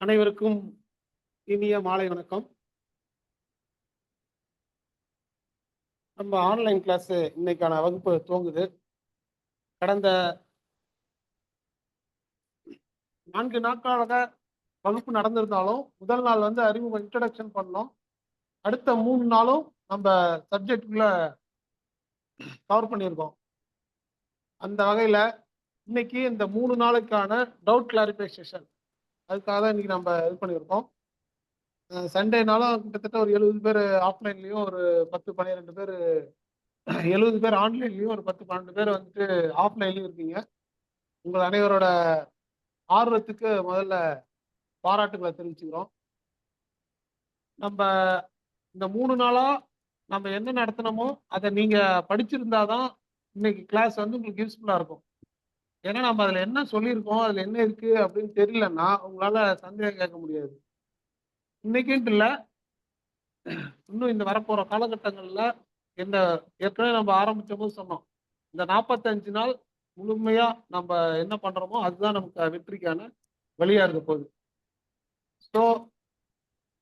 அனைவருக்கும் இனிய மாலை வணக்கம். நம்ம ஆன்லைன் கிளாஸ் இன்னைக்கான வகுப்பு துவங்குது. கடந்த 4 நாட்களாக வகுப்பு நடந்திருந்தாலும் முதல் நாள் வந்து அறிமுக இன்ட்ரடக்ஷன் பண்ணோம். அடுத்த 3 நாளும் நம்ம சப்ஜெக்டுக்குள்ள கவர் பண்ணியிருக்கோம். அந்த வகையில இன்னைக்கு இந்த 3 நாளுக்கான டவுட் கிளாரிஃபிகேஷன் அதுக்காக தான் இன்னைக்கு நம்ம இது பண்ணியிருக்கோம். சண்டேனாலும் கிட்டத்தட்ட ஒரு 70 பேர் ஆஃப்லைன்லயும் ஒரு 10 12 பேர் 70 பேர் ஆன்லைன்லயும் ஒரு 10 12 பேர் வந்துட்டு ஆஃப்லைன்லயும் இருக்கீங்க. உங்கள் அனைவரோட ஆர்வத்துக்கு முதல்ல பாராட்டுகளை தெரிவிச்சுக்கிறோம். நம்ம இந்த 3 நாளா நம்ம என்ன நடத்தினோமோ அதை நீங்க படிச்சிருந்தாதான் இன்னைக்கு கிளாஸ் வந்து உங்களுக்கு யூஸ்ஃபுல்லா இருக்கும். ஏன்னா நம்ம அதுல என்ன சொல்லியிருக்கோம், அதுல என்ன இருக்கு அப்படின்னு தெரியலன்னா உங்களால சந்தேகம் கேட்க முடியாது. இன்னைக்குன்ட்டு இல்லை, இன்னும் இந்த வரப்போற காலகட்டங்கள்ல இந்த ஏற்கனவே நம்ம ஆரம்பிச்ச போது சொன்னோம், இந்த 45 நாள் முழுமையா நம்ம என்ன பண்றோமோ அதுதான் நமக்கு வெற்றிக்கான வழியா இருக்க போகுது. ஸோ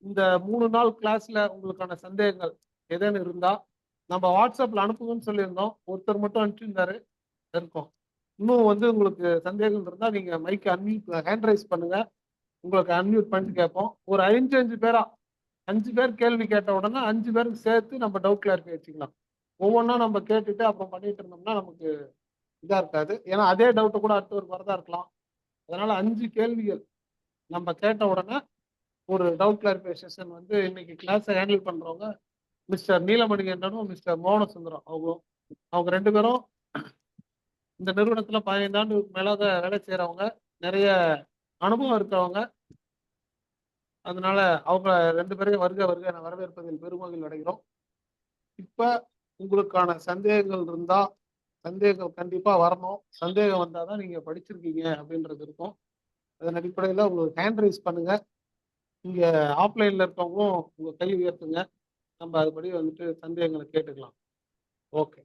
இந்த 3 நாள் கிளாஸ்ல உங்களுக்கான சந்தேகங்கள் ஏதேனும் இருந்தா நம்ம வாட்ஸ்அப்ல அனுப்புங்கன்னு சொல்லியிருந்தோம். ஒருத்தர் மட்டும் அனுப்பிச்சிருந்தாரு இருக்கோம். இன்னும் வந்து உங்களுக்கு சந்தேகம் இருந்தா நீங்க மைக் அன்மியூட் ஹேண்ட் ரைஸ் பண்ணுங்க. உங்களுக்கு அன்மியூட் பண்ணிட்டு கேட்போம். ஒரு 5 பேரா 5 பேர் கேள்வி கேட்ட உடனே 5 பேருக்கு சேர்த்து நம்ம டவுட் கிளாரிஃபை வச்சுக்கலாம். ஒவ்வொன்றா நம்ம கேட்டுட்டு அப்புறம் பண்ணிட்டு இருந்தோம்னா நமக்கு இதா இருக்காது. ஏன்னா அதே டவுட்டை கூட அடுத்தவருக்கு வரதா இருக்கலாம். அதனால 5 கேள்விகள் நம்ம கேட்ட உடனே ஒரு டவுட் கிளாரிஃபிகேஷன் வந்து இன்னைக்கு கிளாஸை ஹேண்டில் பண்றவங்க மிஸ்டர் நீலமணிகண்டனும் மிஸ்டர் மோகனசுந்தரம் அவங்க 2 பேரும் இந்த நிறுவனத்துல 15 ஆண்டுக்கு மேலாக வேலை செய்யறவங்க, நிறைய அனுபவம் இருக்கிறவங்க. அதனால அவங்க 2 பேரையும் வருக வருக என வரவேற்பதில் பெருமகிழ்ச்சி அடைகிறோம். இப்ப உங்களுக்கான சந்தேகங்கள் இருந்தா சந்தேகம் கண்டிப்பா வரணும். சந்தேகம் வந்தாதான் நீங்க படிச்சிருக்கீங்க அப்படின்றது இருக்கும். அதன் அடிப்படையில உங்களுக்கு ஹேண்ட் ரைஸ் பண்ணுங்க. இங்க ஆஃப்லைன்ல இருக்கவங்களும் உங்க கை உயர்த்துங்க. நம்ம அதுபடி வந்துட்டு சந்தேகங்களை கேட்டுக்கலாம். ஓகே.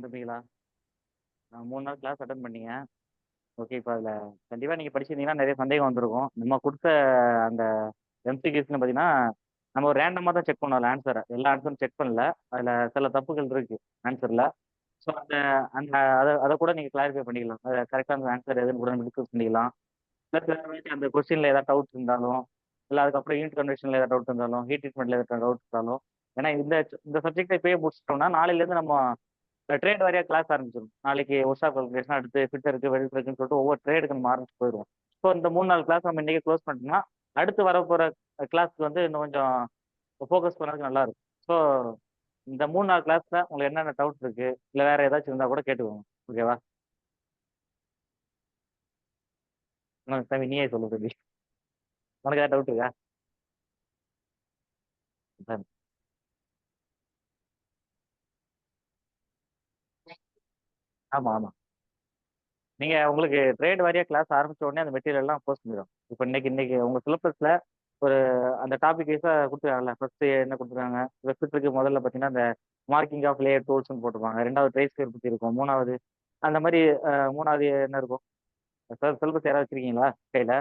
தம்பிங்களா, நான் 3 நாள் கிளாஸ் அட்டன் பண்ணீங்க. ஓகே, இப்போ அதில் கண்டிப்பாக நீங்கள் படிச்சிருந்தீங்கன்னா நிறைய சந்தேகம் வந்திருக்கும். நம்ம கொடுத்த அந்த எம்சிக்யூஸ்னு பார்த்தீங்கன்னா, நம்ம ஒரு ரேண்டமாக தான் செக் பண்ணோம் அதில் ஆன்சரை. எல்லா ஆன்சரும் செக் பண்ணல. அதில் சில தப்புகள் இருக்கு ஆன்சரில். ஸோ அந்த அந்த அதை கூட நீங்கள் கிளாரிஃபை பண்ணிக்கலாம். அதை கரெக்டான ஆன்சர் எதுன்னு கூட டிஸ்கஸ் பண்ணிக்கலாம். ப்ளஸ் அந்த கொஸ்டினில் ஏதாவது டவுட் இருந்தாலும், இல்லை அதுக்கப்புறம் யூனிட் கன்வெர்ஷனில் ஏதாவது டவுட் இருந்தாலும், ஹீட் ட்ரீட்மெண்ட்டில் ஏதாவது டவுட் இருந்தாலும், ஏன்னா இந்த இந்த சப்ஜெக்டை இப்போயே முடிச்சிட்டோம்னா நாளையிலேருந்து நம்ம ட்ரேட் வாரியாக கிளாஸ் ஆரம்பிச்சிடும். நாளைக்கு ஒர்ஷா கால்குலேஷன், அடுத்து ஃபிட்டருக்கு வெல்டருக்குன்னு சொல்லிட்டு ஒவ்வொரு ட்ரேடுக்கு நம்ம ஆரம்பிச்சு போயிடுவோம். ஸோ இந்த 3 நாள் கிளாஸ் நம்ம இன்றைக்கி க்ளோஸ் பண்ணிட்டோம்னா அடுத்து வர போகிற கிளாஸ்க்கு வந்து இன்னும் கொஞ்சம் ஃபோக்கஸ் பண்ணதுக்கு நல்லா இருக்கும். ஸோ இந்த 3 நாள் கிளாஸில் உங்களுக்கு என்னென்ன டவுட் இருக்குது, இல்லை வேறு ஏதாச்சும் இருந்தால் கூட கேட்டுக்கோங்க. ஓகேவா? தம்பி நீயே சொல்லு தம்பி, உனக்கு ஏதாவது டவுட் இருக்கா? ஆமாம் ஆமாம், நீங்கள் உங்களுக்கு ட்ரேட் வாரியாக கிளாஸ் ஆரம்பித்த உடனே அந்த மெட்டீரியல்லாம் போஸ்ட் பண்ணிடும். இப்போ இன்னைக்கு உங்கள் சிலபஸில் ஒரு அந்த டாபிக் வைஸாக கொடுத்துருக்காங்கல்ல. ஃபர்ஸ்ட் என்ன கொடுத்துருக்காங்க, வெப்சைட்டுக்கு முதல்ல பார்த்தீங்கன்னா அந்த மார்க்கிங் ஆஃப் லேயர் டூல்ஸ்னு போட்டிருப்பாங்க. 2வது ட்ரேஸ் ஸ்கொயர் பற்றி இருக்கும். 3வது அந்த மாதிரி 3வது என்ன இருக்கும்? சார் சிலபஸ் யாராவது வச்சிருக்கீங்களா கையில்?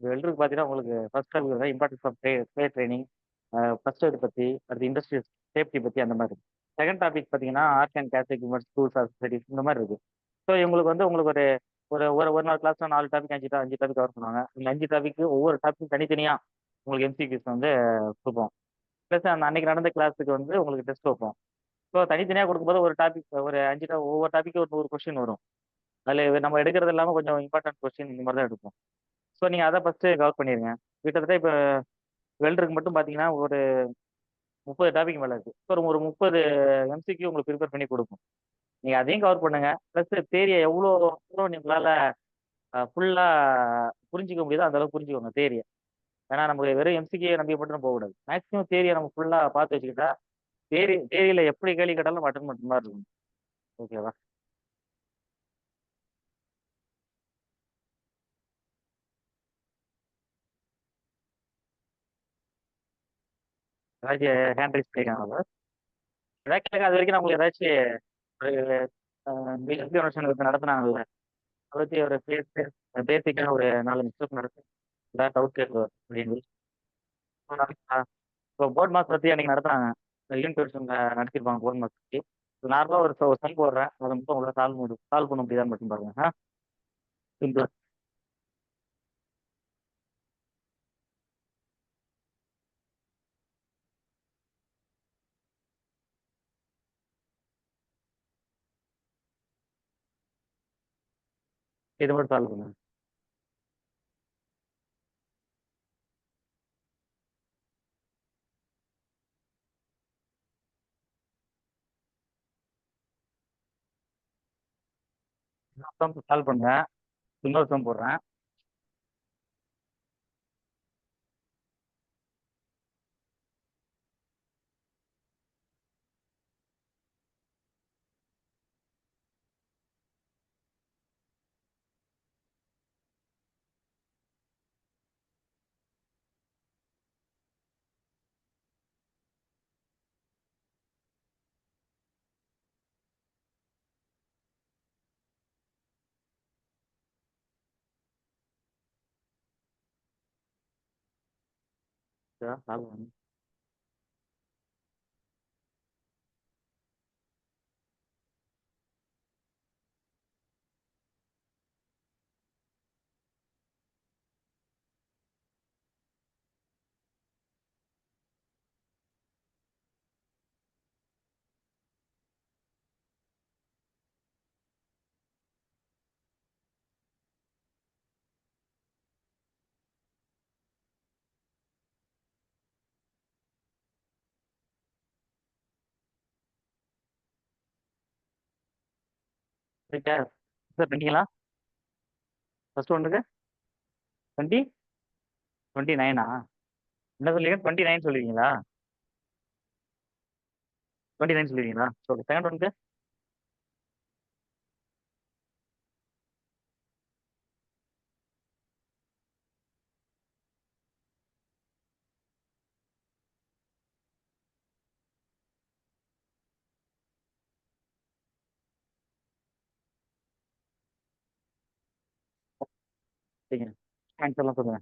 வெல்டருக்கு பார்த்தீங்கன்னா உங்களுக்கு ஃபர்ஸ்ட் டாபிக் தான் importance of trade training, first aid பற்றி, அடுத்து இண்டஸ்ட்ரியல் சேஃப்டி பற்றி அந்த மாதிரி. செகண்ட் டாபிக் பார்த்தீங்கன்னா arc and gas equipments, tools, accessories இந்த மாதிரி இருக்குது. ஸோ உங்களுக்கு வந்து உங்களுக்கு ஒரு ஒரு ஒரு ஒரு நாள் கிளாஸ்ல 4 டாபிக் 5 டாபிக் கவர் பண்ணுவாங்க. இந்த 5 டாபிக்கு ஒவ்வொரு டாபிக் தனித்தனியாக உங்களுக்கு எம்சிக்யூஸ் வந்து கொடுப்போம். ப்ளஸ் அந்த அன்னைக்கு நடந்த கிளாஸுக்கு வந்து உங்களுக்கு டெஸ்ட் வைப்போம். ஸோ தனித்தனியாக கொடுக்கும்போது ஒரு டாபிக் ஒரு ஒவ்வொரு டாபிக்கு ஒரு 100 கொஸ்டின் வரும். அதில் நம்ம எடுக்கிறது இல்லாமல் கொஞ்சம் இம்பார்ட்டன்ட் கொஸ்டின் இந்த மாதிரி தான் எடுப்போம். ஸோ ஸோ நீங்கள் அதை ஃபஸ்ட்டு கவர் பண்ணிடுங்க. கிட்டத்தட்ட இப்போ வெல்டருக்கு மட்டும் பார்த்தீங்கன்னா ஒரு 30 டாபிக் மேலே இருக்குது. ஸோ ஒரு 30 எம்சிக்யூ உங்களுக்கு ப்ரிப்பேர் பண்ணி கொடுக்கும். நீங்கள் அதையும் கவர் பண்ணுங்க. ப்ளஸ் தேரியை எவ்வளோ தூரம் உங்களால் ஃபுல்லாக புரிஞ்சிக்க முடியுதோ அந்த அளவுக்கு புரிஞ்சுக்கோங்க தேரியை. ஏன்னா நமக்கு வெறும் எம்சிக்யூ நம்பி மட்டும் போகக்கூடாது. மேக்ஸிமம் தேரியை நம்ம ஃபுல்லாக பார்த்து வச்சுக்கிட்டா தேரியில் எப்படி கேள்வி கேட்டாலும் நம்ம அட்டன் பண்ணுற மாதிரி இருக்கும். ஓகேவா? ஏதாச்சும் ஹேண்ட் ரைஸ் பண்ணியிருக்காங்களா? ஏதாவது கேட்க அது வரைக்கும் நம்மளுக்கு ஏதாச்சும் ஒரு எக்ஸ்பிளனேஷன் நடத்துனாங்கல்ல, அதை பற்றி ஒரு பேசிக்காக ஒரு 4 நிமிஷம் நடத்து. ஏதாவது டவுட் கேட்குது அப்படின்னு. இப்போ போர்ட் மாஸ் பற்றி அன்றைக்கி நடத்துனாங்க. யூனிட் வெர்ஷனில் நடத்திருப்பாங்க போர்ட் மாஸ் பற்றி. நார்மலாக ஒரு சம் போடுறேன், அதை மட்டும் உங்களால் சால்வ் பண்ண முடியுதான்னு மட்டும் பாருங்க. சிம்பிள். இது மட்டும் சால்வ் பண்ணுங்க. சால்வ் பண்ணுங்க. இன்னொரு சம் போடுறேன். சால்வ் பண்ணுங்க. சரிக்கா சார் பண்ணிங்களா? ஃபர்ஸ்ட் ஒன்றுக்கு 29 என்ன சொல்லுவீங்க? 29 சொல்லுவீங்களா? 29 சொல்லுவீங்களா? ஓகே. செகண்ட் ஒன்க்கு சரிங்க. ஆன்சர்லாம் சொல்லுங்க.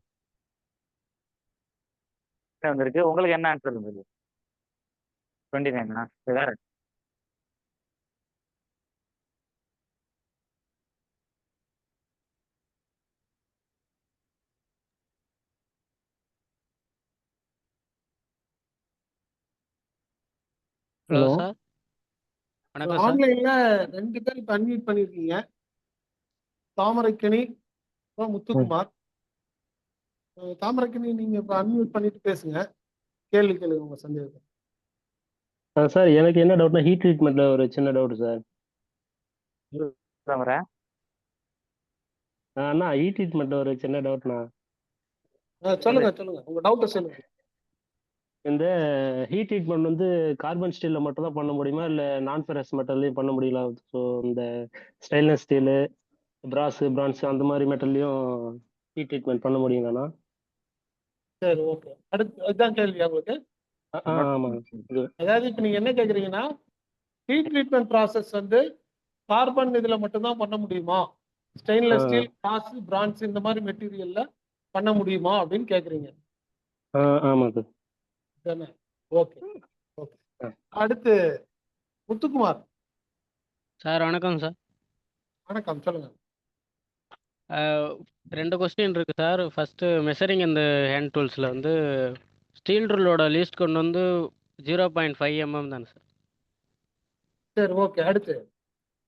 என்ன வந்திருக்கு? உங்களுக்கு என்ன ஆன்சர் இருந்தது? 29 வேற? Hello hello sir. வணக்கம் சார். ஆன்லைன்ல 2 பேர் இப்ப அன்மியூட் பண்ணிருக்கீங்க. தாமரைக்கனி, அப்புறம் முத்துக்குமார். தாமரைக்கனி நீங்க இப்ப அன்மியூட் பண்ணிட்டு பேசுங்க. கேள்வி கேளுங்க உங்க சந்தேகத்தை. சார் எனக்கு என்ன டவுட்னா ஹீட் ட்ரீட்மெண்ட்ல ஒரு சின்ன டவுட் சார். வரேன். அண்ணா ஹீட் ட்ரீட்மெண்ட்ல ஒரு சின்ன டவுட்ண்ணா. சொல்லுங்க உங்க டவுட்டை சொல்லுங்க. இந்த ஹீட் ட்ரீட்மெண்ட் வந்து கார்பன் ஸ்டீல்ல மட்டும் தான் பண்ண முடியுமா இல்லை நான் ஃபெரஸ் மெட்டல்லையும் பண்ண முடியல? ஸோ இந்த ஸ்டெயின்லெஸ் ஸ்டீலு, பிரான்ஸ் அந்த மாதிரி மெட்டல்லையும் ஹீட் ட்ரீட்மெண்ட் பண்ண முடியுங்களாண்ணா? சரி, ஓகே. அடுத்து அதுதான் கேள்வியா உங்களுக்கு? ஆமாம். அதாவது இப்ப நீங்க என்ன கேக்குறீங்கன்னா, ஹீட் ட்ரீட்மெண்ட் ப்ராசஸ் வந்து கார்பன் இதுல மட்டும்தான் பண்ண முடியுமா, ஸ்டெயின்லெஸ் ஸ்டீல், கிளாஸ், பிரான்ஸ் இந்த மாதிரி மெட்டீரியல்ல பண்ண முடியுமா அப்படின்னு கேக்குறீங்க. ஆமாம் சார். தானே? ஓகே. அடுத்து முத்துக்குமார். சார் வணக்கம் சார். வணக்கம், சொல்லுங்க. 2 கொஸ்டின் இருக்கு சார். ஃபர்ஸ்ட் மெஷரிங் இந்த ஹேண்ட் டூல்ஸில் வந்து ஸ்டீல் ரூலோட லீஸ்ட் கொண்டு வந்து 0.5 mm தானே சார்? சரி, ஓகே. அடுத்து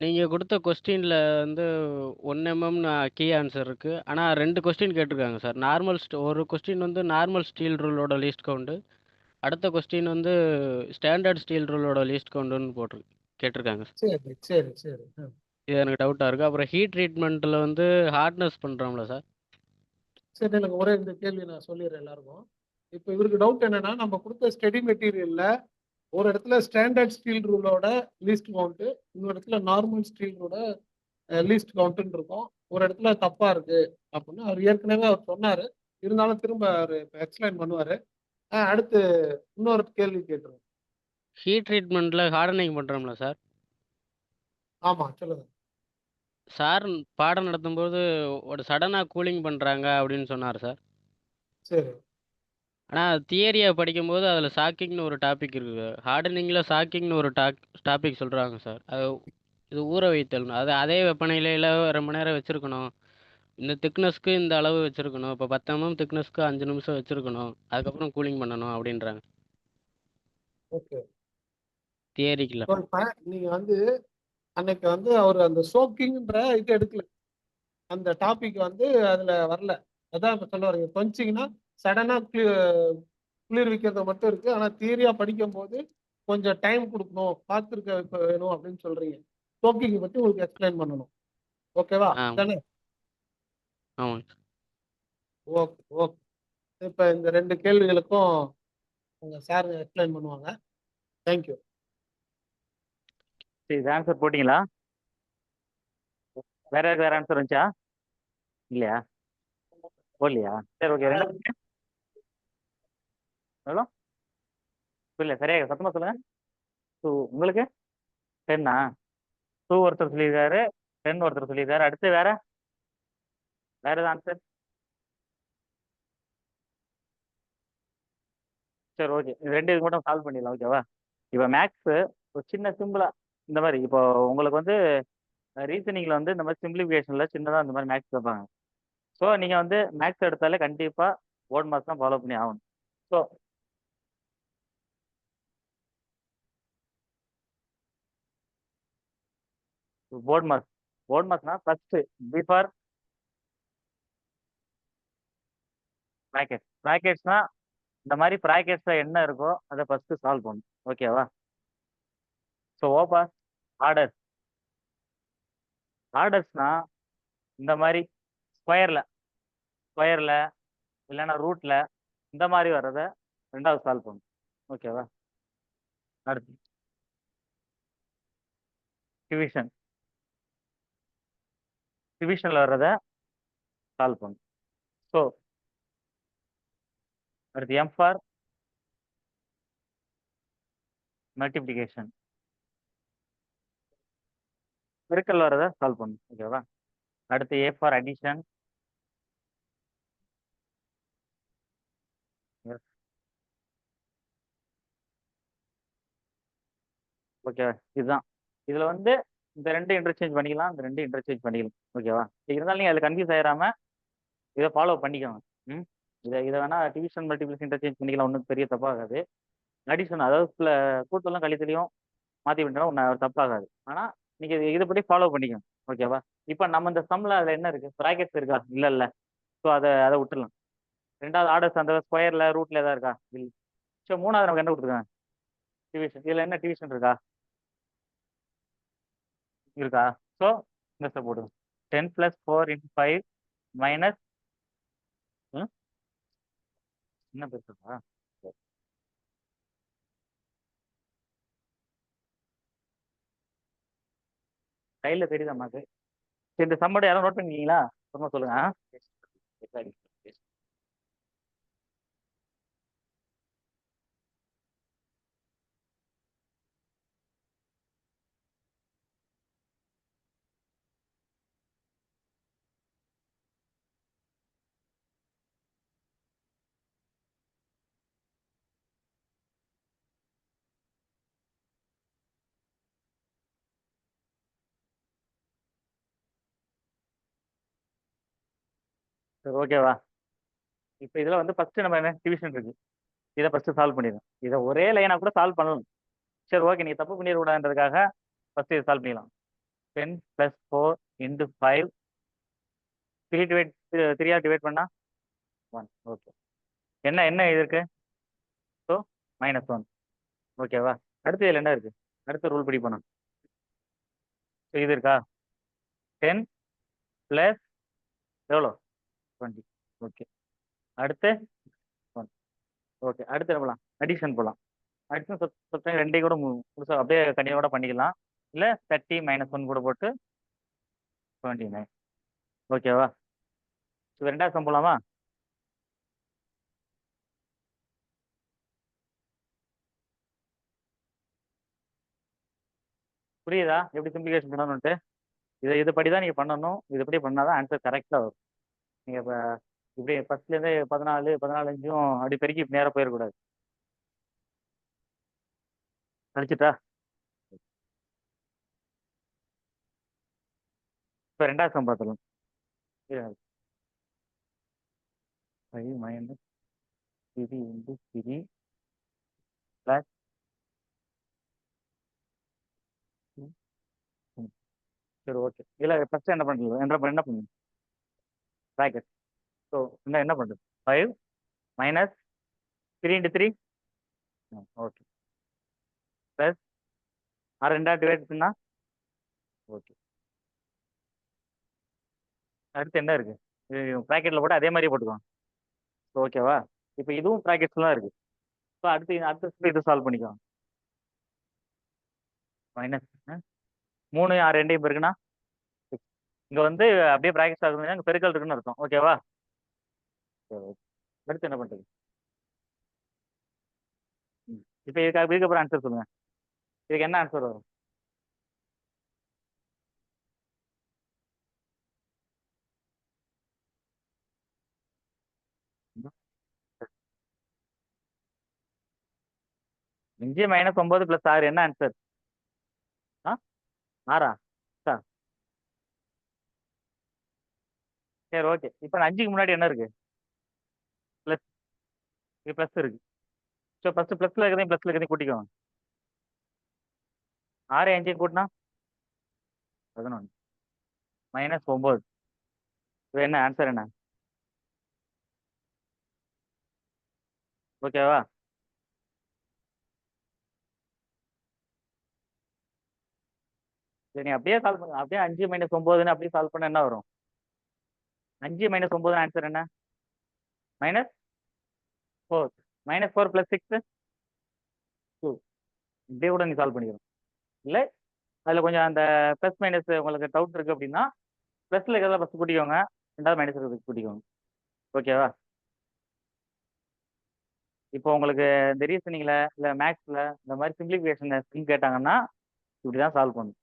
நீங்கள் கொடுத்த கொஸ்டினில் வந்து 1 mm கீ ஆன்சர் இருக்குது. ஆனால் 2 கொஸ்டின் கேட்டிருக்காங்க சார். ஒரு கொஸ்டின் வந்து நார்மல் ஸ்டீல் ரூலோட லீஸ்ட் கவுண்டு, அடுத்த கொஸ்டின் வந்து ஸ்டாண்டர்ட் ஸ்டீல் ரூலோட லீஸ்ட் கவுண்டுன்னு கேட்டிருக்காங்க சார். சரி சரி சரி. இது எனக்கு டவுட்டாக இருக்குது. அப்புறம் ஹீட் ட்ரீட்மெண்ட்டில் வந்து ஹார்ட்னஸ் பண்ணுறோம்ல சார். சரி, எனக்கு ஒரே இந்த கேள்வி நான் சொல்லிடுறேன் எல்லாருக்கும். இப்போ இவருக்கு டவுட் என்னன்னா, நம்ம கொடுத்த ஸ்டடி மெட்டீரியல்ல ஒரு இடத்துல ஸ்டாண்டர்ட் ஸ்டீல் ரூலோட லீஸ்ட் கவுண்ட், இன்னொரு இடத்துல நார்மல் ஸ்டீல் ரூலோட லீஸ்ட் கவுண்ட்னு இருக்கும். ஒரு இடத்துல தப்பா இருக்கு அப்படின்னு அவர் ஏற்கனவே அவர் சொன்னாரு. இருந்தாலும் திரும்ப அவர் எக்ஸ்பிளைன் பண்ணுவாரு. அடுத்து இன்னொரு கேள்வி கேட்டுருவோம். ஹீட் ட்ரீட்மெண்ட்டில் ஹார்டனிங் பண்ணுறோம்ல சார். ஆமா, சொல்லுங்க. சார் பாடம் நடத்தும்போது ஒரு சடனாக கூலிங் பண்ணுறாங்க அப்படின்னு சொன்னார் சார். சரி ஆனால் தியரியை படிக்கும்போது அதில் ஷாக்கிங்னு ஒரு டாபிக் இருக்குது. ஹார்டனிங்கில் ஷாக்கிங்னு ஒரு டாபிக் சொல்கிறாங்க சார். அது இது ஊற வைத்தல். அதே வெப்பநிலையில் ரொம்ப நேரம் வச்சுருக்கணும். இந்த திக்னஸ்க்கு இந்த அளவு வச்சுருக்கணும். இப்போ 10 mm திக்னஸ்க்கு 5 நிமிஷம் வச்சுருக்கணும். அதுக்கப்புறம் கூலிங் பண்ணணும் அப்படின்றாங்க ஓகே. தியரிக்கில். இப்போ நீங்க வந்து அன்னைக்கு வந்து அவர் அந்த சோக்கிங்ன்ற இது எடுக்கல, அந்த டாபிக் வந்து அதுல வரல. அதான் இப்ப சொல்ல வரீங்க. கொஞ்சிங்கன்னா சடனா குளிர்விக்கிறத மட்டும் இருக்கு. ஆனா தியரியா படிக்கும் போது கொஞ்சம் டைம் கொடுக்கணும், பார்த்துருக்க இப்ப வேணும் அப்படின்னு சொல்றீங்க. சோக்கிங் பத்தி உங்களுக்கு எக்ஸ்பிளைன் பண்ணணும். ஓகேவா ஆ தானே? ஆமாங்க. Okay okay. இப்ப இந்த 2 கேள்விகளுக்கும் உங்க சார் எக்ஸ்பிளைன் பண்ணுவாங்க. தேங்க்யூ. சரி, இது ஆன்சர் போட்டிங்களா? வேற ஆன்சர் வந்துச்சா? இல்லையா? போடலையா? சரி, ஓகே. ரெண்டு எவ்வளோ? புரியல, சரியா சத்தமா சொல்லுங்க. 2 உங்களுக்கு 10ஆ? 2 ஒருத்தர் சொல்லியிருக்காரு, 10 ஒருத்தர் சொல்லியிருக்காரு. அடுத்து வேற ஏதாவது ஆன்சர்? சரி, ஓகே. இது 2 இது மட்டும் சால்வ் பண்ணிடலாம், ஓகேவா? இப்போ மேக்ஸ் ஒரு சின்ன சிம்பிளா இந்த மாதிரி, இப்போ உங்களுக்கு வந்து ரீசனிங்ல வந்து இந்த மாதிரி சிம்பிளிஃபிகேஷன்ல சின்னதா இந்த மாதிரி மேக்ஸ் கேட்பாங்க. ஸோ நீங்க வந்து மேக்ஸ் எடுத்தாலே கண்டிப்பா போர்ட் மார்க்ஸ் தான் ஃபாலோ பண்ணி ஆகணும். ஸோ போர்ட் மார்க்ஸ்னா ஃபர்ஸ்ட் பிஃபார் ப்ராக்கெட்ஸ்னா இந்த மாதிரி ப்ராக்கெட்ஸ்ல என்ன இருக்கோ அதை ஃபர்ஸ்ட் சால்வ் பண்ணணும், ஓகேவா? So ஓப்பா orders. ஆர்டர்ஸ்னா இந்த மாதிரி ஸ்கொயர்ல ஸ்கொயர்ல இல்லைன்னா ரூட்ல இந்த மாதிரி வர்றத ரெண்டாவது சால்வ் பண்ணணும், ஓகேவா? அடுத்து டிவிஷன். டிவிஷன்ல வர்றத சால்வ் பண்ணணும். ஸோ அடுத்து எம் ஃபார் மல்டிப்ளிகேஷன். பெருக்கல் வர்றத சால்வ் பண்ணணும், ஓகேவா? அடுத்து ஏ ஃபார் அடிஷன். ஓகேவா? இதுதான். இதுல வந்து இந்த 2 இன்டர்சேஞ்ச் பண்ணிக்கலாம், இந்த 2 இன்டர்சேஞ்ச் பண்ணிக்கலாம், ஓகேவா? இருந்தாலும் நீங்க அதில் கன்ஃபியூஸ் ஆயிடாம இதை ஃபாலோ பண்ணிக்கோங்க. ம் இதை வேணா டிவிஷன் மல்டிபிள்ஸ் இன்டர்சேஞ்ச் பண்ணிக்கலாம், ஒன்றும் பெரிய தப்பாகாது. அடிஷன் அதாவது கூட்டலும் கழித்தலையும் மாற்றி விட்டா ஒன்றும் தப்பாகாது. ஆனால் நீங்கள் இதை பற்றி ஃபாலோ பண்ணிக்கோங்க, ஓகேவா? இப்போ நம்ம இந்த சம்மில் அதில் என்ன இருக்குது, ப்ராக்கெட்ஸ் இருக்கா? இல்லை. ஸோ அதை விட்டுடலாம். ரெண்டாவது ஆர்டர்ஸ் அந்த ஸ்கொயரில் ரூட்டில் எதாவது இருக்கா? இல்லை. ஸோ மூணாவது நமக்கு என்ன கொடுத்துருக்காங்க? டிவிஷன். இதில் என்ன டிவிஷன் இருக்கா? ஸோ இந்த ஸ்டெப் போடுங்க. 10 + 4 × 5 மைனஸ் என்ன பேசுறா கையில் தெரியுதாம்மாக்கு? சரி, இந்த சம்மோட யாரும் நோட் பண்ணிக்கிங்களா? சும்மா சொல்லுங்க. சரி, ஓகேவா? இப்போ இதில் வந்து ஃபர்ஸ்ட் நம்ம என்ன டிவிஷன் இருக்கு, இதை ஃபர்ஸ்ட் சால்வ் பண்ணிடுறோம். இதை ஒரே லைனாக கூட சால்வ் பண்ணலாம். சரி, ஓகே. நீங்கள் தப்பு பண்ணிடக்கூடாதுன்றதுக்காக ஃபர்ஸ்ட் இதை சால்வ் பண்ணிடலாம். 10 + 4 × 5 3 டிவைட் 3 டிவைட் பண்ணா 1. ஓகே, என்ன என்ன இது இருக்கு? ஸோ -1. ஓகேவா? அடுத்து இதில் என்ன இருக்கு? அடுத்த ரூல் படி பண்ணணும். ஸோ இது இருக்கா? 10 + எவ்வளோ? 20. ஓகே, அடுத்து 1. ஓகே, அடுத்து என்ன பண்ணலாம்? அடிஷன் போகலாம். அடிஷன் சொத்து ரெண்டையும் கூட முழுசாக அப்படியே கண்டினியூ கூட பண்ணிக்கலாம். இல்லை 30 - 1 கூட போட்டு 29. ஓகேவா? இப்போ ரெண்டாவது சம் போகலாமா? புரியுதா எப்படி சிம்பிளிஃபிகேஷன் பண்ணணும்ட்டு? இது படி தான் நீங்கள் பண்ணணும். இதுபடி பண்ணால் தான் ஆன்சர் கரெக்டாக வரும். நீங்கள் இப்போ இப்படி ஃபஸ்ட்லேருந்தே 14 14 அப்படி பெருக்கி நேராக போயிடக்கூடாது. கழிச்சிட்டா? இப்போ ரெண்டாவது சம் பார்த்துக்கலாம். 5 - 3 × 3 + சரி, ஓகே. இல்லை ஃபஸ்ட்டு என்ன பண்ணுறது? என்ன பண்ணுங்க ப்ராக்கெட். ஸோ என்ன பண்ணுறது? 5 - 3 × 3 ஓகே ப்ளஸ் 2 டிவைட் பண்ணா ஓகே. அடுத்து என்ன இருக்கு? ப்ராக்கெட்டில் போட்டு அதே மாதிரி போட்டுக்கலாம். ஓகேவா? இப்போ இதுவும் ப்ராக்கெட்ஸ் தான் இருக்கு. ஸோ அடுத்த step இது சால்வ் பண்ணிக்கலாம். மைனஸ் 3 6 2 இருக்குன்னா இங்கே வந்து அப்படியே ப்ராக்கெட்ஸ் ஆகுதுன்னா இங்கே பெருக்கல் இருக்குன்னு அர்த்தம். ஓகேவா? சரி, ஓகே. அடுத்து என்ன பண்ணுறது? இப்போ இதுக்கப்புறம் ஆன்சர் சொல்லுங்கள். இதுக்கு என்ன ஆன்சர் வரும்? -5 - 9 + 6 என்ன ஆன்சர்? ஆ 6ஆ? சரி, ஓகே. இப்போ 5க்கு முன்னாடி என்ன இருக்கு? ப்ளஸ். இது ப்ளஸ் இருக்கு. ஸோ ஃபஸ்ட்டு ப்ளஸில் இருக்கிறதையும் கூட்டிக்கோங்க. 6 5 கூட்டினா 11 -9. இது என்ன ஆன்சர் என்ன? ஓகேவா? சரி, நீ அப்படியே சால்வ் பண்ணு. அப்படியே 5 - 9 அப்படியே சால்வ் பண்ண என்ன வரும்? 5 - 9 ஆன்சர் என்ன? -4. -4 + 6 2. இப்படியே கூட நீ சால்வ் பண்ணிக்கணும். இல்லை அதில் கொஞ்சம் அந்த ப்ளஸ் மைனஸ் உங்களுக்கு டவுட் இருக்குது அப்படின்னா ப்ளஸில் இருக்கிறத ஃபஸ்ட்டு கூட்டிக்கோங்க, ரெண்டாவது மைனஸ் இருக்கிறதுக்கு கூட்டிக்கோங்க. ஓகேவா? இப்போ உங்களுக்கு இந்த ரீசனிங்கில் இல்லை மேக்ஸில் இந்த மாதிரி சிம்பிளிஃபிகேஷன் ஸ்கில் கேட்டாங்கன்னா இப்படி தான் சால்வ் பண்ணணும்.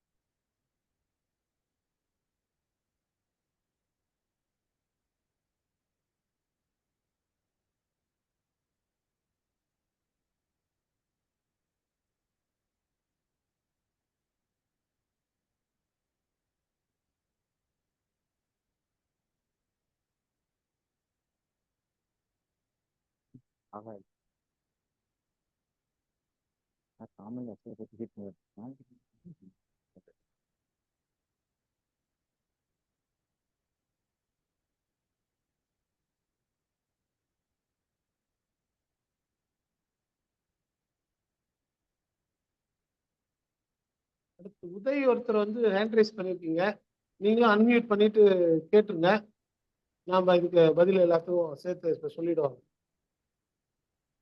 ஆகாது. காமன் அடுத்து உதய் ஒருத்தர் வந்து ஹேண்ட் ரைஸ் பண்ணியிருக்கீங்க. நீங்களும் அன்மியூட் பண்ணிட்டு கேட்டுருங்க. நாம இதுக்கு பதில் எல்லாத்துக்கும் சேர்த்து சொல்லிடுவாங்க.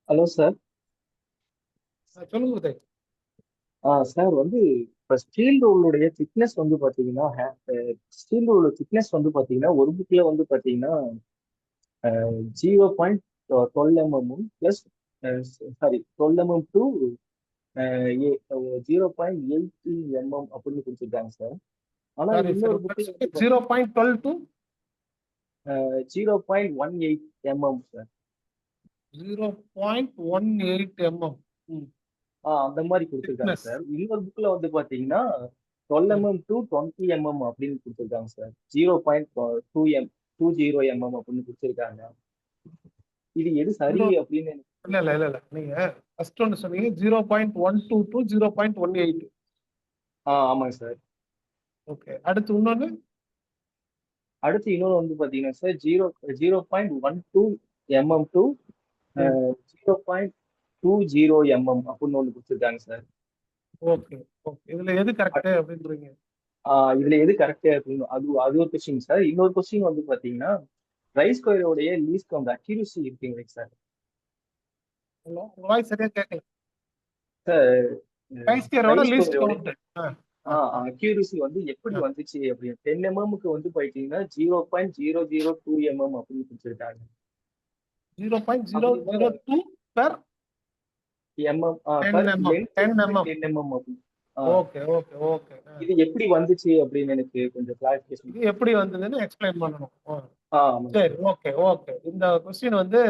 Hello sir. சொல்லுங்க உதய். சார் வந்து இப்போ ஸ்டீல் ரூலுடைய திக்னஸ் வந்து பார்த்தீங்கன்னா ஸ்டீல் ரூலோட திக்னஸ் வந்து பார்த்தீங்கன்னா ஒரு புக்கில் வந்து பார்த்தீங்கன்னா 0.12 mm plus sorry 12 mm to 0.80 mm அப்படின்னு கொடுத்துருக்காங்க சார். ஆனால் இன்னொரு புக்கில் 0.12 to 0.18 mm சார். 0.18 mm. அந்த மாதிரி கொடுத்துருக்காங்க சார். இன்னொரு புக்ல வந்து பாத்தீங்கன்னா 12 mm to 20 mm அப்படின்னு கொடுத்துருக்காங்க சார். 0.20 mm அப்படின்னு கொடுத்துருக்காங்க. இது எது சரி அப்படின்னு இல்ல நீங்க ஃபர்ஸ்ட் ஒன்னு சொன்னீங்க 0.12 to 0.18. ஆமாங்க சார். ஓகே. அடுத்து இன்னொன்னு? அடுத்து இன்னொன்று வந்து பாத்தீங்கன்னா சார் 0.12 mm to ம். 0.20 mm அப்படின்னு ஒன்று கொடுத்துருக்காங்க சார். Okay, okay. இதுல எது கரெக்ட் அப்படின்றீங்க? இதுல எது கரெக்ட் அப்படின்னு அது ஒரு கொஸ்டின் சார். இன்னொரு கொஸ்டின் வந்து பாத்தீங்கன்னா ரைஸ் ஸ்கொயரோடைய லீஸ்ட் கவுண்ட் அக்யூரசி இருக்குங்க சார். ஹலோ, உங்க வாய்ஸ் சரியா கேட்கல. சார் ரைஸ் ஸ்கொயரோட ரைஸ் லீஸ்ட் ஸ்கொயரோட கவுண்ட். அக்யூரசி வந்து எப்படி வந்துச்சு அப்படின்னு 10 mmக்கு வந்து பாத்தீங்கன்னா 0.002 mm அப்படின்னு கொடுத்துருக்காங்க. 0.002 per mm 10 mm. 10 mm. 10 mm அப்படின்னு. Okay, okay, okay. இது எப்படி வந்துச்சு அப்படின்னு எனக்கு கொஞ்சம் கிளாரிஃபிகேஷன். இது எப்படி வந்ததுன்னு எக்ஸ்பிளைன் பண்ணணும். ஆமாம் சரி, ஓகே, ஓகே. இந்த கொஸ்டின் வந்து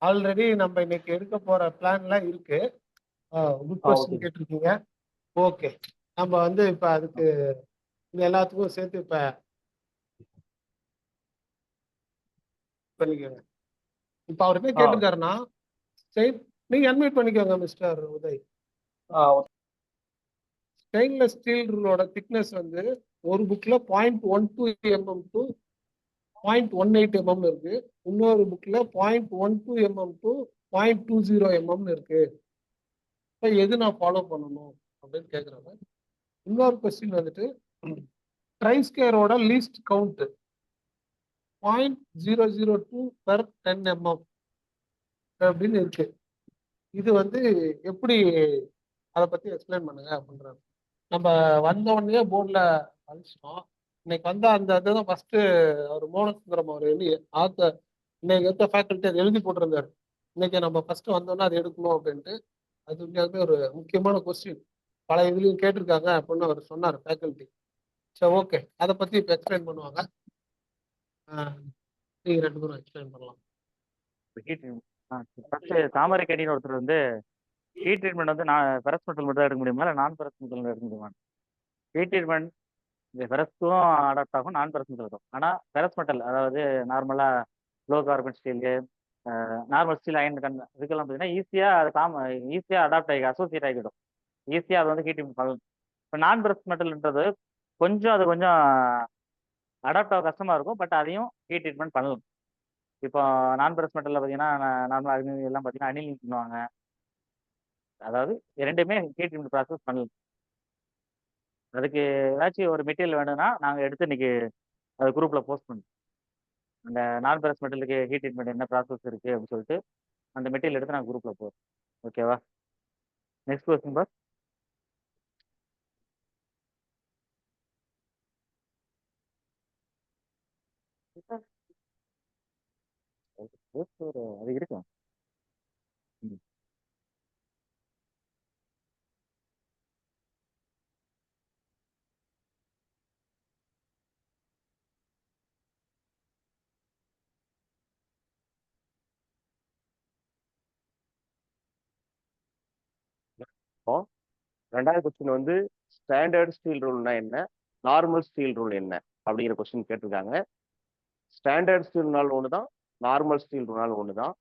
ஆல்ரெடி நம்ம இன்னைக்கு எடுக்க போற பிளான்ல இருக்கு. Good question okay. கேட்டிருக்கீங்க. ஓகே, நம்ம வந்து இப்ப அதுக்கு இந்த எல்லாத்துக்கும் சேர்த்து இப்ப பண்ணிக்கோங்க. இப்ப அவர் என்ன கேட்டிருக்காருன்னா, நீங்க அட்மிட் பண்ணிக்கோங்க மிஸ்டர் உதய். ஸ்டெயின்லெஸ் ஸ்டீல் ரூலோட திக்னஸ் வந்து ஒரு புக்ல 0.12 mm to 0.18 mm இருக்கு. இன்னொரு புக்ல 0.12 mm to 0.20 mm இருக்கு. இப்ப எது நான் ஃபாலோ பண்ணணும் அப்படின்னு கேக்குறாங்க. இன்னொரு கொஸ்டின் வந்துட்டு ட்ரைஸ்கேரோட லீஸ்ட் கவுண்ட் 0.002 per 10 mm அப்படின்னு இருக்கு. இது வந்து எப்படி அதை பத்தி எக்ஸ்பிளைன் பண்ணுங்க அப்படின்றாங்க. நம்ம வந்த உடனே போர்டில் அழிச்சிட்டோம். இன்னைக்கு வந்து அந்த இதுதான் ஃபர்ஸ்ட் அவர் மோகனசுந்தரம் அவர் ஆத்தர் இன்னைக்கு எடுத்த ஃபேக்கல்ட்டி அதை எழுதி போட்டிருந்தாரு. இன்னைக்கு நம்ம ஃபர்ஸ்ட் வந்தோன்னா அதை எடுக்கணும் அப்படின்ட்டு. அது உண்மையாலுமே ஒரு முக்கியமான கொஸ்டின். பல இதுலையும் கேட்டிருக்காங்க அப்படின்னு அவர் சொன்னார் ஃபேக்கல்ட்டி. சரி, ஓகே. அதை பத்தி இப்போ எக்ஸ்பிளைன் பண்ணுவாங்க. நீங்க 2 பேரும் எக்ஸ்பிளைன் பண்ணலாம். ஃபர்ஸ்ட் தாமரை கேடின்னு ஒருத்தர் வந்து ஹீட் ட்ரீட்மெண்ட் வந்து நான் ஃபெரஸ் மெட்டல் மட்டும் தான் எடுக்க முடியுமா இல்லை நான் ஃபெரஸ் மெட்டல் எடுக்க முடியுமா? ஹீட் ட்ரீட்மெண்ட் இந்த ஃபெரஸ்க்கும் அடாப்ட் ஆகும், நான் ஃபெரஸ் மெட்டல் இருக்கும். ஆனால் ஃபெரஸ் மெட்டல் அதாவது நார்மலாக low carbon steel, normal steel iron இதுக்கெல்லாம் பார்த்தீங்கன்னா ஈஸியாக அடாப்ட் ஆகி அசோசியேட் ஆகிடும். ஈஸியாக அதை வந்து ஹீட் ட்ரீட்மெண்ட் பண்ணலாம். இப்போ நான் ஃபெரஸ் மெட்டல்ன்றது கொஞ்சம் அடாப்ட் ஆக கஷ்டமாக இருக்கும். பட் அதையும் ஹீட் ட்ரீட்மெண்ட் பண்ணலாம். இப்போ நான் ஃபெரஸ் மெட்டலில் பார்த்தீங்கன்னா நார்மல் அலுமினியம் எல்லாம் பார்த்தீங்கன்னா அனிலிங் பண்ணுவாங்க. அதாவது ரெண்டுமே ஹீட் ட்ரீட்மெண்ட் ப்ராசஸ் பண்ணலாம். அதுக்கு ஏதாச்சும் ஒரு மெட்டீரியல் வேணும்னா நாங்கள் எடுத்து இன்னைக்கு அது குரூப்பில் போஸ்ட் பண்ணுவோம். அந்த நான் ஃபெரஸ் மெட்டலுக்கு ஹீட் ட்ரீட்மெண்ட் என்ன ப்ராசஸ் இருக்குது அப்படின்னு சொல்லிட்டு அந்த மெட்டீரியல் எடுத்து நாங்கள் குரூப்பில் போகிறோம். ஓகேவா? Next question pass. அது இருக்கும். இப்போ ரெண்டாவது கொஸ்டின் வந்து ஸ்டாண்டர்ட் ஸ்டீல் ரூல்னா என்ன, நார்மல் ஸ்டீல் ரூல் என்ன அப்படிங்கிற கொஸ்டின் கேட்டிருக்காங்க. ஸ்டாண்டர்ட் ஸ்டீல்னாலும் ஒன்று தான், நார்மல் ஸ்டீல் ரூல்னாலும் ஒன்று தான்.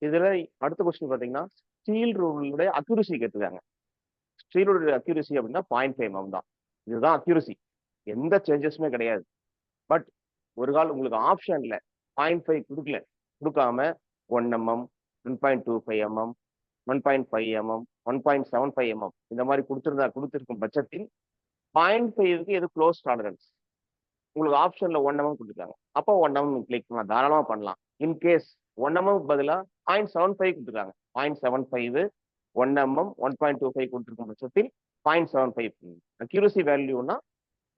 இதில் அடுத்த கொஸ்டின் பார்த்தீங்கன்னா ஸ்டீல் ரூலுடைய அக்யூரசி கேட்டிருக்காங்க. ஸ்டீலுடைய அக்யூரசி அப்படின்னா 0.5 mm தான். இதுதான் அக்யூரசி, எந்த சேஞ்சஸுமே கிடையாது. பட் ஒரு கால் உங்களுக்கு ஆப்ஷன்ல 0.5 கொடுக்காம 1 mm, 1.25 mm, 1.5 mm, 1.75 mm இந்த மாதிரி கொடுத்திருக்கும் பட்சத்தில் 0.5க்கு எது க்ளோஸ் டாலரன்ஸ் உங்களுக்கு ஆப்ஷன்ல 1 mm கொடுத்துருக்காங்க. அப்போ 1 mm கிளிக் பண்ணலாம், தாராளமாக பண்ணலாம். இன்கேஸ் 1 mm பதிலாக 0.75 கொடுத்துருக்காங்க. 0.75, 1 mm, 1.25 கொடுத்துருக்கும் பட்சத்தில் 0.75 அக்யூரசி வேல்யூனா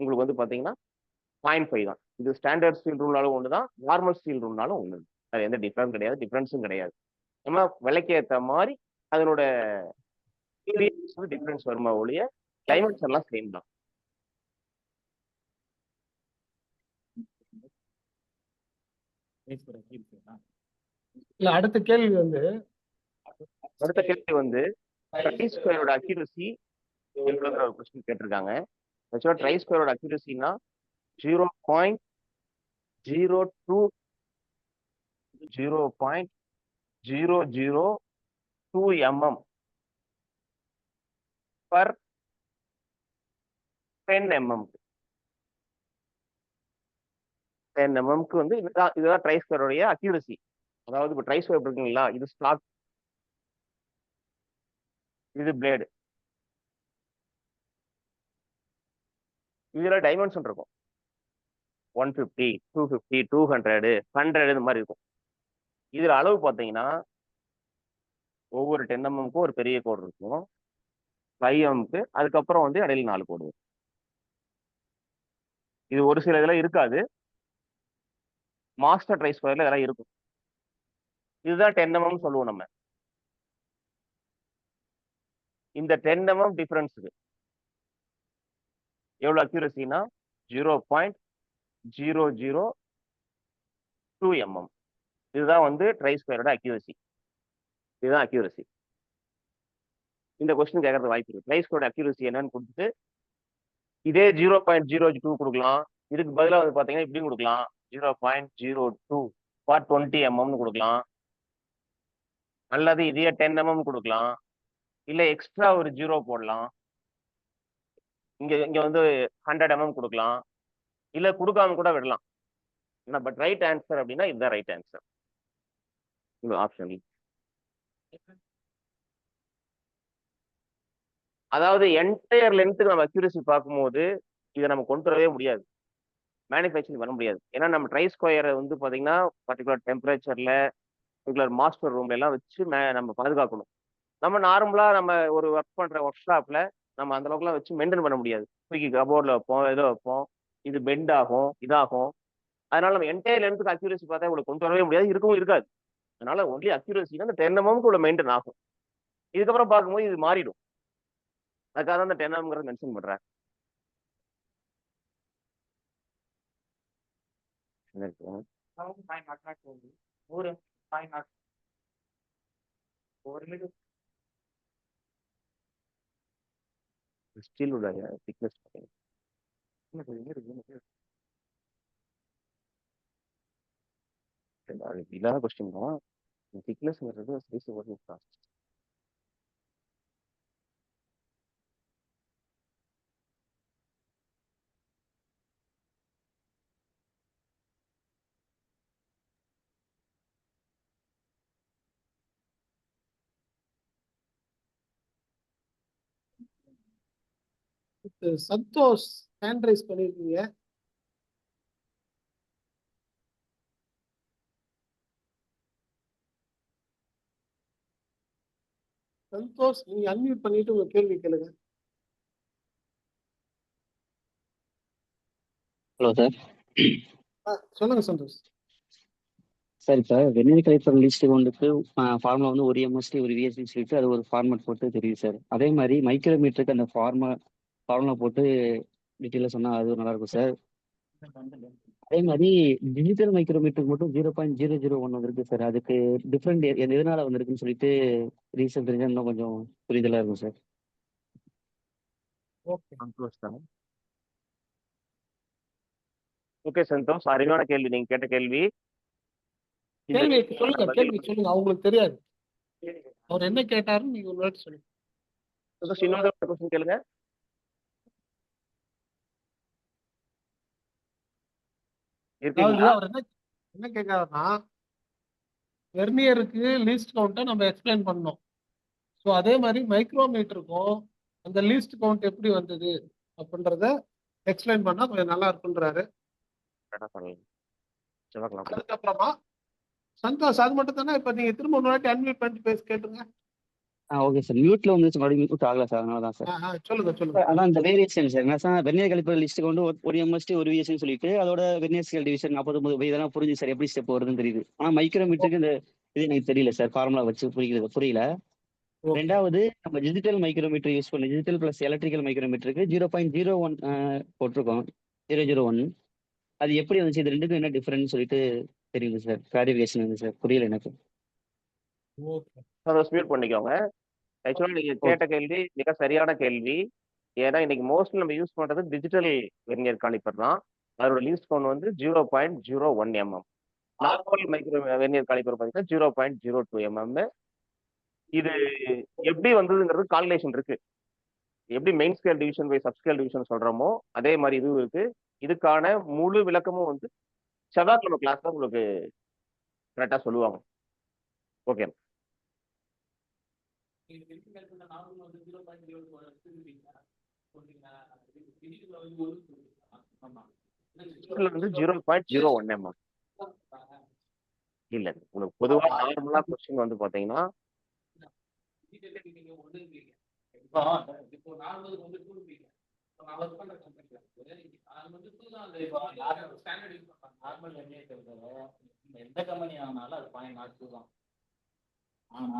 உங்களுக்கு வந்து பார்த்தீங்கன்னா 0.5 தான். இது ஸ்டாண்டர்ட் ஸ்டீல் ரூல்னாலும் ஒன்று தான், நார்மல் ஸ்டீல் ரூல்னாலும் ஒன்று. அது எந்த டிஃப்ரென்ஸும் கிடையாது. நம்ம விலைக்கு ஏற்ற மாதிரி அதனோட டிஃபரன்ஸ் வருமா ஒழிய கிளைமேட்ஸ் எல்லாம் சேம் தான். இல்ல, அடுத்த கேள்வி வந்து ட்ரை ஸ்கொயரோட அக்யூரசி எவ்வளோங்கிற ஒரு கொஸ்டின் கேட்டிருக்காங்க. ஆக்சுவலாக ட்ரை ஸ்கொயரோட அக்யூரசினா 0.002 mm per 10 mm. 10 mmக்கு வந்து இதுதான் ட்ரை ஸ்கொயருடைய அக்யூரசி. அதாவது இப்போ ட்ரை ஸ்கொயர் இருக்குங்களா, இது ஸ்லாட், இது பிளேடு, இதுல டைமென்ஷன் இருக்கும். 150, 250, 200, 100 இது மாதிரி இருக்கும். இதுல அளவு பார்த்தீங்கன்னா ஒவ்வொரு 10 mmக்கும் ஒரு பெரிய கோடு இருக்கும், 5 mmக்கு, அதுக்கப்புறம் வந்து இடையில 4 கோடு வரும். இது ஒரு சில இதுல இருக்காது, மாஸ்டர் ட்ரை ஸ்கொயர்ல இதெல்லாம் இருக்கும். இதுதான் 10 mm சொல்லுவோம் நம்ம. இந்த 10 mm டிஃபரன்ஸுக்கு எவ்வளவு அக்யூரசினா 0.002 mm. இதுதான் வந்து ட்ரை ஸ்கொயரோட அக்யூரசி. இதுதான் அக்யூரசி. இந்த கொஸ்டின் கேட்கறது வாய்ப்பு இருக்கு. ட்ரை ஸ்கொயரோட அக்யூரசி என்னன்னு கொடுத்துட்டு இதே 0.02 கொடுக்கலாம். இதுக்கு பதிலாக வந்து பாத்தீங்கன்னா இப்படியும் கொடுக்கலாம், 0.02 for 20 mm கொடுக்கலாம், அல்லது இதே 10 mm கொடுக்கலாம், இல்ல எக்ஸ்ட்ரா ஒரு 0 போடலாம், இங்க வந்து 100 mm கொடுக்கலாம், இல்ல கொடுக்காம கூட விடலாம். பட் ரைட் ஆன்சர் அப்படின்னா இதுதான் ரைட் ஆன்சர். ஆப்ஷன். அதாவது என்டையர் லென்த்துக்கு நம்ம அக்யூரசி பார்க்கும்போது இதை நம்ம கொண்டு வரவே முடியாது, மேனுஃபேக்சரிங் பண்ண முடியாது. ஏன்னா நம்ம ட்ரை ஸ்கொயரை வந்து பார்த்தீங்கன்னா பர்டிகுலர் டெம்பரேச்சர்ல, பர்டிகுலர் மாஸ்டர் ரூம்ல எல்லாம் வச்சு நம்ம பாதுகாக்கணும். நம்ம நார்மலா நம்ம ஒரு ஒர்க் பண்ற ஒர்க் ஷாப்ல நம்ம அந்த அளவுக்குலாம் வச்சு மெயின்டைன் பண்ண முடியாது. தூக்கி கபோர்டில் வைப்போம், ஏதோ வைப்போம், இது பெண்ட் ஆகும், இதாகும். அதனால நம்ம என்டையர் லென்த்துக்கு அக்யூரசி பார்த்தா உங்களுக்கு கொண்டு வரவே முடியாது, இருக்கவும் இருக்காது. அதனால ஒன்லி அக்யூரசினா அந்த 10 mmக்கு உள்ள மெயின்டைன் ஆகும். இதுக்கப்புறம் பார்க்கும்போது இது மாறிடும். அதுக்காக தான் அந்த 10 mmங்கிறத மென்ஷன் பண்றேன். ஸ்டீல் உடைய திக்னஸ் இல்லாத கொஸ்டின் தான். திக்னஸ்ங்கிறது size work cost. Santhosh hand raise பண்ணிருக்கீங்க. சந்தோஷ், நீங்க அன்மியூட் பண்ணிட்டு உங்க கேள்வி கேளுங்க. Hello sir. சொல்லுங்க சந்தோஷ். சார் இப்போ வெந்நீர் கலைப்பர் லிஸ்ட் கொண்டுட்டு ஃபார்முலா வந்து ஒரு எம்எஸ்டி ஒரு விஎஸ்டி சொல்லிட்டு அது ஒரு ஃபார்மேட் போட்டு தெரியுது சார். அதே மாதிரி மைக்ரோமீட்டருக்கு அந்த ஃபார்முலா போட்டு டீட்டெயிலாக சொன்னால் அது நல்லா இருக்கும் சார். அதே மாதிரி டிஜிட்டல் மைக்ரோமீட்டருக்கு மட்டும் 0.001 இருக்கு சார். அதுக்கு டிஃப்ரெண்ட் எதனால வந்திருக்குன்னு சொல்லிட்டு ரீசன் தெரிஞ்சா இன்னும் கொஞ்சம் புரிதலாக இருக்கும் சார். சந்தோஷ் தான். ஓகே சந்தோஷ், அருமையான கேள்வி நீங்க கேட்ட கேள்வி. கேள்வி சொல்லுங்க, கேள்வி சொல்லுங்க. அவங்களுக்கு தெரியாது அவர் என்ன கேட்டாருன்னு நீங்க ஒரு வாட்டி சொல்லுங்க. சந்தோஷ், இன்னொரு கொஸ்டின் கேளுங்க. அதாவது அவர் என்ன கேட்காருன்னா, வெர்னியருக்கு லீஸ்ட் கவுண்ட்டை நம்ம எக்ஸ்பிளைன் பண்ணோம். ஸோ அதே மாதிரி மைக்ரோமீட்டருக்கும் அந்த லீஸ்ட் கவுண்ட் எப்படி வந்தது அப்படின்றத எக்ஸ்பிளைன் பண்ணா கொஞ்சம் நல்லா இருக்குன்றாரு. அதுக்கப்புறமா சந்தோஷ், அது மட்டும் தானே. இப்ப நீங்க திரும்ப ஒரு வாட்டி அன்மியூட் பண்ணிட்டு பேசி கேட்டுங்க. Okay sir. மியூட்ல வந்து மறுபடியும் மியூட் ஆகல சார், அதனால தான் சார். சொல்லுங்க சொல்லுங்க. அதான் இந்த வேரியேஷன் சார். என்ன சார், வெர்னியர் கலிப்பர் லிஸ்ட்டுக்கு வந்து ஒரு எம்எஸ்டி ஒரு விஎஸ்ன்னு சொல்லிட்டு அதோட வெர்னியர் ஸ்கேல் டிவிஷன் 49 இதெல்லாம் புரிஞ்சு சார், எப்படி ஸ்டெப் வருதுன்னு தெரியுது. ஆனால் மைக்ரோமீட்டருக்கு இந்த இது எனக்கு தெரியல சார், ஃபார்முலா வச்சு புரியல. ரெண்டாவது, நம்ம டிஜிட்டல் மைக்ரோமீட்டர் யூஸ் பண்ணி டிஜிட்டல் பிளஸ் எலக்ட்ரிக்கல் மைக்ரோமீட்டருக்கு 0.01 போட்டிருக்கோம், 001. அது எப்படி வந்துச்சு, இது ரெண்டுக்கும் என்ன டிஃபரன்ஸ் சொல்லிட்டு தெரியுது சார். கிளாரிஃபிகேஷன் வந்து சார் புரியல எனக்கு. மியூட் பண்ணிக்கோங்க. ஆக்சுவலா நீங்க கேட்ட கேள்வி மிக சரியான கேள்வி. ஏன்னா இன்னைக்கு மோஸ்ட்லி நம்ம யூஸ் பண்றது டிஜிட்டல் வெர்னியர் காலிப்பர் தான். அதோட லீஸ்ட் கவுண்ட் வந்து 0.01 mm. Normal micro vernier caliper பார்த்தீங்கன்னா 0.02 mm. இது எப்படி வந்ததுங்கிறது கால்குலேஷன் இருக்கு. எப்படி main scale division by sub scale division சொல்றோமோ அதே மாதிரி இதுவும் இருக்கு. இதுக்கான முழு விளக்கமும் வந்து செவ்வாய்க்கிழமை கிளாஸ்ல உங்களுக்கு கரெக்டா சொல்லுவாங்க. ஓகே. வந்து 0.01 mm. இல்ல உங்களுக்கு பொதுவா நார்மலா கொஸ்டின் வந்து பாத்தீங்கன்னா எந்த கம்பெனி ஆனாலும் அது 0.02 தான். ஆனா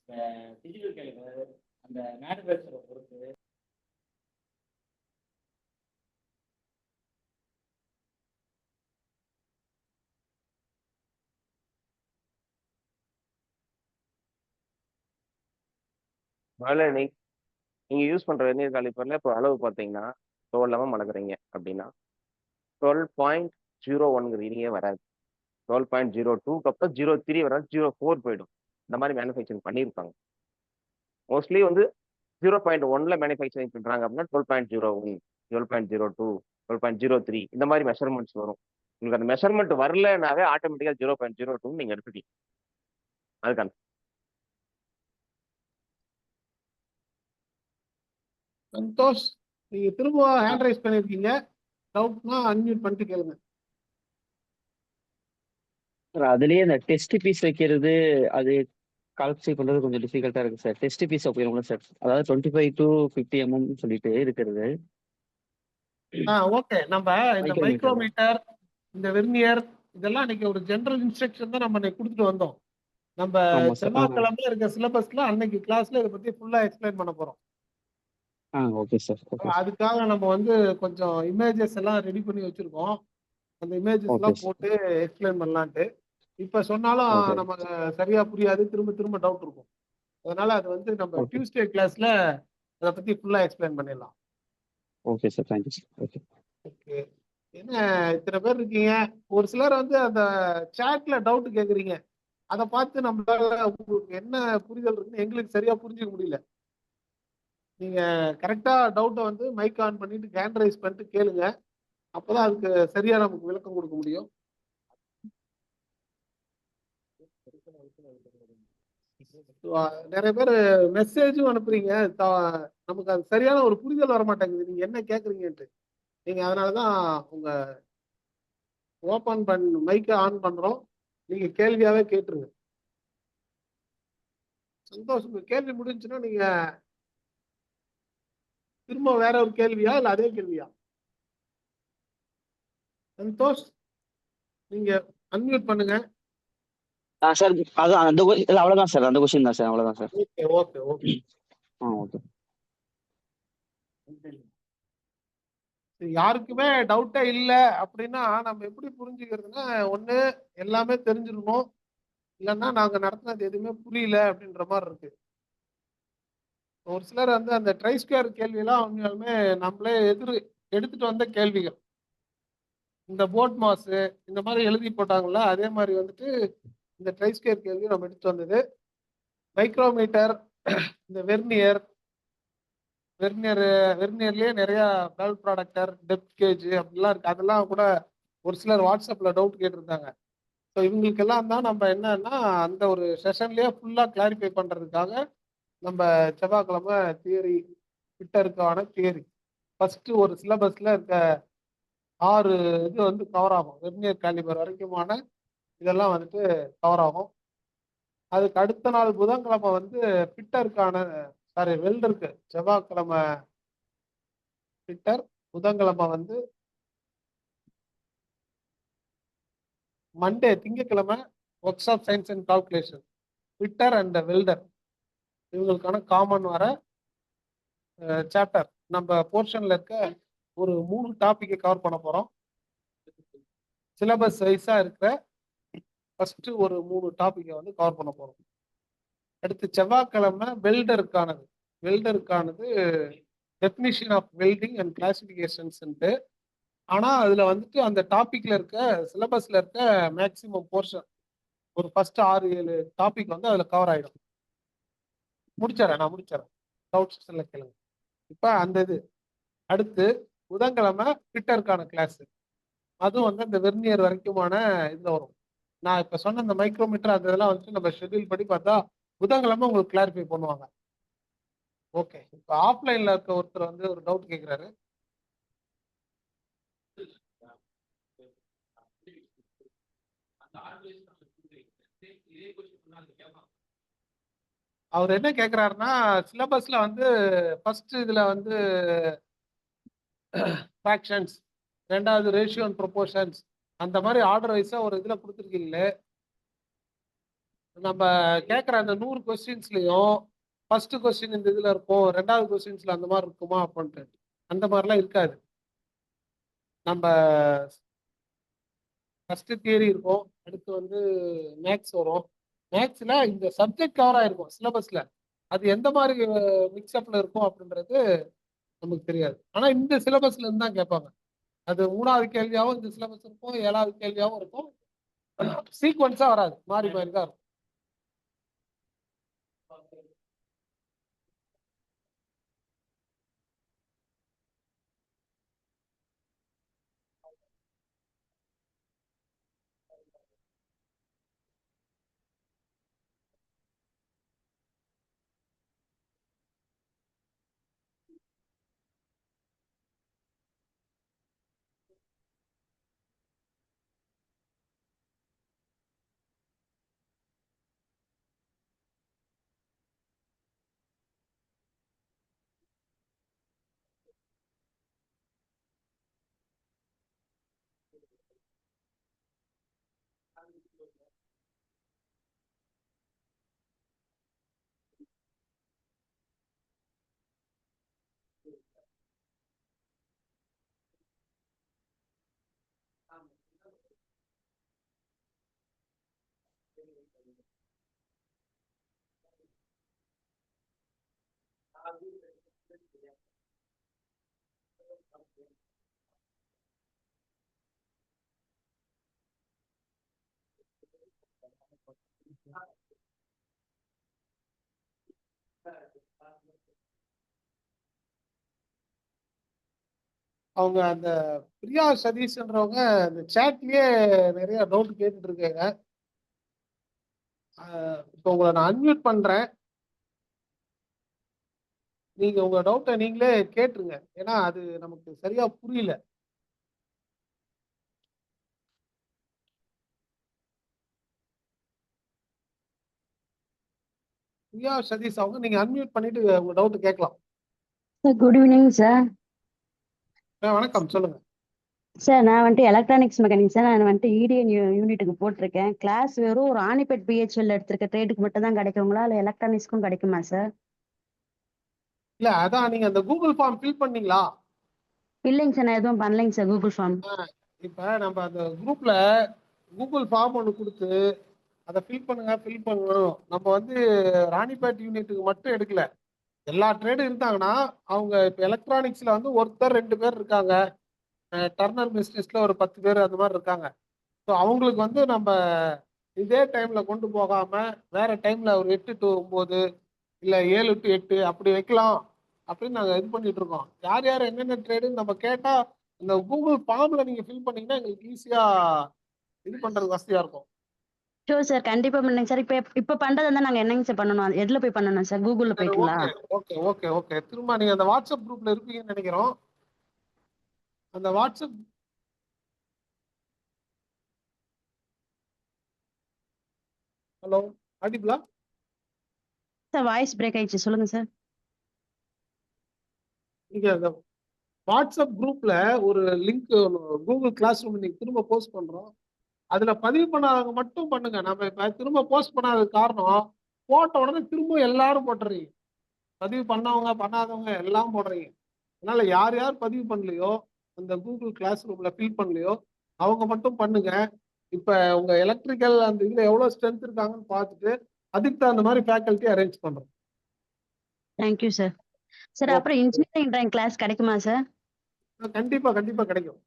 இந்த டிஜிட்டல் கேலிபர் அந்த மேனுஃபேக்சரை பொறுத்து முதல்ல நீங்க யூஸ் பண்ற வெர்னியர் காலிப்பர்ல இப்போ அளவு பார்த்தீங்கன்னா 12 mm அளக்குறீங்க அப்படின்னா 12.01 ரீடிங்கே வராது. 12.02 அப்புறம் 0.3 வராது, 0.4 போயிடும். இந்த மாதிரி மேனுஃபேக்சரிங் பண்ணியிருப்பாங்க. மோஸ்ட்லி வந்து 0.1ல மேனுஃபேக்சரிங் பண்றாங்க அப்படின்னா 12.01, 12.02, 12.03 இந்த மாதிரி மெஷர்மெண்ட்ஸ் வரும். உங்களுக்கு அந்த மெஷர்மெண்ட் வரலனாவே ஆட்டோமேட்டிக்கா 0.02 நீங்க எடுத்துட்டீங்க. அதுக்கான சந்தோஷ், நீங்க திரும்ப ஹேண்ட் ரைஸ் பண்ணிருக்கீங்க. டவுட்னா அன்மியூட் பண்ணிட்டு கேளுங்க. சார் அதுலயே இந்த டெஸ்ட் பீஸ் வைக்கிறது அது கால்குலேட் பண்றது கொஞ்சம் டிஃபிகல்ட்டா இருக்கு சார். டெஸ்ட் பீஸ் வைக்கணும்ல சார், அதாவது 25 to 50 mm சொல்லிட்டு இருக்கிறது. ஓகே, நம்ம இந்த மைக்ரோமீட்டர், இந்த வெர்னியர் இதெல்லாம் இன்னைக்கு ஒரு ஜெனரல் இன்ஸ்ட்ரக்ஷன் தான் நம்ம இன்னைக்கு கொடுத்துட்டு வந்தோம். நம்ம ஆமா சார். செவ்வாய்க்கிழமை இருக்க சிலபஸ்ல அன்னைக்கு கிளாஸ்ல இதை பத்தி ஃபுல்லா எக்ஸ்பிளைன் பண்ண போறோம். Okay sir. Okay sir. அதுக்காக நம்ம வந்து கொஞ்சம் இமேஜஸ் எல்லாம் ரெடி பண்ணி வச்சிருக்கோம். அந்த இமேஜஸ் ஓகே எல்லாம் சார். போட்டு எக்ஸ்பிளைன் பண்ணலான்ட்டு. இப்ப சொன்னாலும் ஓகே நமக்கு சரியா புரியாது, திரும்ப திரும்ப டவுட் இருக்கும். அதனால அது வந்து நம்ம ஓகே டியூஸ்டே கிளாஸ்ல அதை பத்தி ஃபுல்லா எக்ஸ்பிளைன் பண்ணிடலாம். Okay sir. Thank you sir. Okay. Okay, என்ன இத்தனை பேர் இருக்கீங்க. ஒரு சிலர் வந்து அந்த சாட்ல டவுட் கேக்குறீங்க. அதை பார்த்து நம்மளால உங்களுக்கு என்ன புரிதல் இருக்குன்னு எங்களுக்கு சரியா புரிஞ்சுக்க முடியல. நீங்க கரெக்டா டவுட்டை வந்து மைக் ஆன் பண்ணிட்டு ஹேண்ட் ரைஸ் பண்ணிட்டு கேளுங்க. அப்பதான் அதுக்கு சரியா நமக்கு விளக்கம் கொடுக்க முடியும். நிறைய பேர் மெசேஜும் அனுப்புறீங்க. நமக்கு அது சரியான ஒரு புரிதல் வர மாட்டேங்குது நீங்க என்ன கேக்குறீங்கன்ட்டு. நீங்க அதனாலதான் உங்க ஓபன் மைக்கை ஆன் பண்றோம். நீங்க கேள்வியாவே கேட்டுருங்க. சந்தோஷம், உங்க கேள்வி முடிஞ்சுன்னா நீங்க திரும்ப வேற ஒரு கேள்வியா இல்ல அதே கேள்வியா? சந்தோஷ், நீங்க அன்மியூட் பண்ணுங்க. சார் அது அந்த இல்ல அவ்வளவுதான் சார். அந்த கொஸ்டின் தான் சார். அவ்வளவுதான் sir. Okay okay okay okay. யாருக்குமே டவுட்டே இல்லை அப்படின்னா நம்ம எப்படி புரிஞ்சுக்கிறதுன்னா, ஒண்ணு எல்லாமே தெரிஞ்சிருக்கணும், இல்லைன்னா நாங்க நடத்தினது எதுவுமே புரியல அப்படின்ற மாதிரி இருக்கு. ஒரு சிலர் வந்து அந்த ட்ரை ஸ்கொயர் கேள்வியெல்லாம் உண்மையாலுமே நம்மளே எடுத்துட்டு வந்த கேள்விகள். இந்த போட் மாசு இந்த மாதிரி எழுதி போட்டாங்கல்ல, அதே மாதிரி வந்துட்டு இந்த ட்ரை ஸ்கொயர் கேள்வி நம்ம எடுத்து வந்தது. மைக்ரோமீட்டர், இந்த வெர்னியர்லயே நிறைய பேல் ப்ராடக்டர், டெப்த் கேஜ் அப்படிலாம் இருக்கு. அதெல்லாம் கூட ஒரு சிலர் வாட்ஸ்அப்ல டவுட் கேட்டிருந்தாங்க. ஸோ இவங்களுக்கெல்லாம் தான் நம்ம என்னன்னா அந்த ஒரு செஷன்லயே ஃபுல்லா கிளாரிஃபை பண்றதுக்காக நம்ம செவ்வாய்க்கிழமை தியரி ஃபிட்டருக்கான தியரி ஃபர்ஸ்ட் ஒரு சிலபஸ்ல இருக்க 6 இது வந்து கவர் ஆகும். வெர்னியர் காலிபர் வரைக்குமான இதெல்லாம் வந்துட்டு கவர் ஆகும். அதுக்கு அடுத்த நாள் புதன்கிழமை வந்து ஃபிட்டருக்கான வெல்டருக்கு செவ்வாய்க்கிழமை ஃபிட்டர், புதன்கிழமை வந்து மண்டே திங்கக்கிழமை work shop science and calculation fitter and welder இவங்களுக்கான காமன் வர சாப்டர். நம்ம போர்ஷன்ல இருக்க ஒரு 3 டாபிக்கை கவர் பண்ண போறோம். சிலபஸ் வைஸா இருக்கிற ஃபர்ஸ்ட் ஒரு 3 டாபிக்கை வந்து கவர் பண்ண போறோம். அடுத்து செவ்வாய்க்கிழமை வெல்டருக்கானது definition of welding and classifications. ஆனா அதுல வந்துட்டு அந்த டாபிக்ல இருக்க சிலபஸ்ல இருக்க மேக்சிமம் போர்ஷன் ஒரு ஃபர்ஸ்ட் 6-7 டாபிக் வந்து அதுல கவர் ஆயிடும். நான் முடிச்சிடறேன். டவுட்ஸ் எல்லாம் கேளுங்க. இப்ப அந்த இது அடுத்து புதன்கிழமை ஃபிட்டருக்கான கிளாஸ். அதுவும் வந்து இந்த வெர்னியர் வரைக்குமான இதுல வரும். நான் இப்ப சொன்ன இந்த மைக்ரோமீட்டர் அந்த இதெல்லாம் வந்து நம்ம ஷெட்யூல் படி பார்த்தா புதன்கிழமை உங்களுக்கு கிளாரிஃபை பண்ணுவாங்க. ஓகே, இப்போ ஆஃப்லைன்ல இருக்க ஒருத்தர் வந்து ஒரு டவுட் கேட்குறாரு. அவர் என்ன கேட்குறாருன்னா, சிலபஸ்ல வந்து ஃபர்ஸ்ட் இதுல வந்து ஃப்ராக்ஷன்ஸ், ரெண்டாவது ரேஷியோ அண்ட் ப்ரொபோர்ஷன்ஸ், அந்த மாதிரி ஆர்டர் வைஸா ஒரு இதுல கொடுத்துருக்கீங்களே, நம்ம கேட்குற அந்த 100 கொஸ்டின்ஸ்லையும் ஃபர்ஸ்ட் கொஸ்டின் இந்த இதுல இருக்கும், ரெண்டாவது கொஸ்டின்ஸ்ல அந்த மாதிரி இருக்குமா அப்படின்ட்டு. அந்த மாதிரிலாம் இருக்காது. நம்ம ஃபர்ஸ்ட் தியரி இருக்கும், அடுத்து வந்து மேக்ஸ் வரும். மேக்ஸ்ல இந்த சப்ஜெக்ட் கவர் ஆயிருக்கும் சிலபஸ்ல. அது எந்த மாதிரி மிக்ஸ்அப்ல இருக்கும் அப்படின்றது நமக்கு தெரியாது. ஆனா இந்த சிலபஸ்ல இருந்து தான் கேட்பாங்க. அது 3வது கேள்வியாவும் இந்த சிலபஸ் இருக்கும், 7வது கேள்வியாவும் இருக்கும். சீக்வன்ஸா வராது, மாறி மாறி தான் இருக்கும். அவங்க அந்த பிரியா சதீஷ்ன்றவங்க அந்த சேட்லயே நிறைய டவுட் கேட்டுட்டு இருக்காங்க. இப்போ உங்களை நான் அன்மியூட் பண்றேன், நீங்க உங்க டவுட்டை நீங்களே கேட்டுருங்க. ஏன்னா அது நமக்கு சரியா புரியல. பிரியா சதீஷ் அவங்க நீங்க அன்மியூட் பண்ணிட்டு உங்க டவுட் கேட்கலாம். Sir good evening sir. வணக்கம், சொல்லுங்க. சார் நான் வந்துட்டு எலக்ட்ரானிக்ஸ் மெக்கானிக் சார். நான் வந்துட்டு இடிஎன் யூனிட்டுக்கு போட்டிருக்கேன். கிளாஸ் வெறும் ஒரு ராணிப்பேட் பிஹெச்எல் எடுத்திருக்க ட்ரேடுக்கு மட்டும் தான் கிடைக்குங்களா இல்லை எலக்ட்ரானிக்ஸ்க்கும் கிடைக்குமா சார்? இல்ல அதான் நீங்க அந்த கூகுள் ஃபார்ம் ஃபில் பண்ணீங்களா? இல்லைங்க சார், நான் எதுவும் பண்ணலைங்க சார் கூகுள் ஃபார்ம். இப்ப நம்ம அந்த குரூப்ல கூகுள் ஃபார்ம் ஒன்று கொடுத்து அதை ஃபில் பண்ணுங்க ஃபில் பண்ணணும். நம்ம வந்து ராணிப்பேட் யூனிட்டுக்கு மட்டும் எடுக்கல, எல்லா ட்ரேடும் இருந்தாங்கன்னா அவங்க இப்போ எலக்ட்ரானிக்ஸ்ல வந்து ஒருத்தர் 2 பேர் இருக்காங்க, டர்னர் பிஸ்னஸ்ல ஒரு 10 பேர் அந்த மாதிரி இருக்காங்க. ஸோ அவங்களுக்கு வந்து நம்ம இதே டைம்ல கொண்டு போகாம வேற டைம்ல ஒரு 8 to 9 இல்ல 7 to 8 அப்படி வைக்கலாம் அப்படின்னு நாங்க இது பண்ணிட்டு இருக்கோம். யார் யார் என்னென்ன ட்ரேடுன்னு நம்ம கேட்டா இந்த கூகுள் ஃபார்ம்ல நீங்க ஃபில் பண்ணீங்கன்னா எங்களுக்கு ஈஸியா இது பண்றது வசதியா இருக்கும். ஷோர் சார், கண்டிப்பா பண்ணுங்க சார். இப்போ பண்றது இருந்தா நாங்க என்னங்க சார் பண்ணணும்? எதுல போய் பண்ணணும் சார்? கூகுள்ல சரி, போய்ட்டுங்களா? ஓகே ஓகே ஓகே ஓகே திரும்ப நீங்க அந்த வாட்ஸ்அப் குரூப்ல இருப்பீங்கன்னு நினைக்கிறோம். அந்த வாட்ஸ்அப் ஹலோ ஆடிபிளா? சார் வாய்ஸ் பிரேக் ஆயிடுச்சு, சொல்லுங்க சார். நீங்க அந்த வாட்ஸ்அப் குரூப்ல ஒரு லிங்க் கூகுள் கிளாஸ் ரூம் நீங்க திரும்ப போஸ்ட் பண்றோம், அதுல பதிவு பண்ணாதவங்க மட்டும் பண்ணுங்க. நம்ம இப்ப திரும்ப போஸ்ட் பண்ணாததுக்கு காரணம் போட்ட உடனே திரும்ப எல்லாரும் போட்டுறீங்க. பதிவு பண்ணவங்க பண்ணாதவங்க எல்லாம் போடுறீங்க. அதனால யார் யார் பதிவு பண்ணலையோ அந்த கூகுள் கிளாஸ் ரூம்ல ஃபில் பண்ணலையோ அவங்க மட்டும் பண்ணுங்க. இப்ப உங்க எலக்ட்ரிக்கல் அந்த இதுல எவ்வளவு ஸ்ட்ரென்த் இருக்காங்கன்னு பார்த்துட்டு அதுக்கு தகுந்த மாதிரி ஃபேக்கல்ட்டி அரேஞ்ச் பண்றோம். Thank you sir. சார் அப்புறம் இன்ஜினியரிங் டிராயிங் கிளாஸ் கிடைக்குமா சார்? கண்டிப்பா கண்டிப்பா கிடைக்கும்.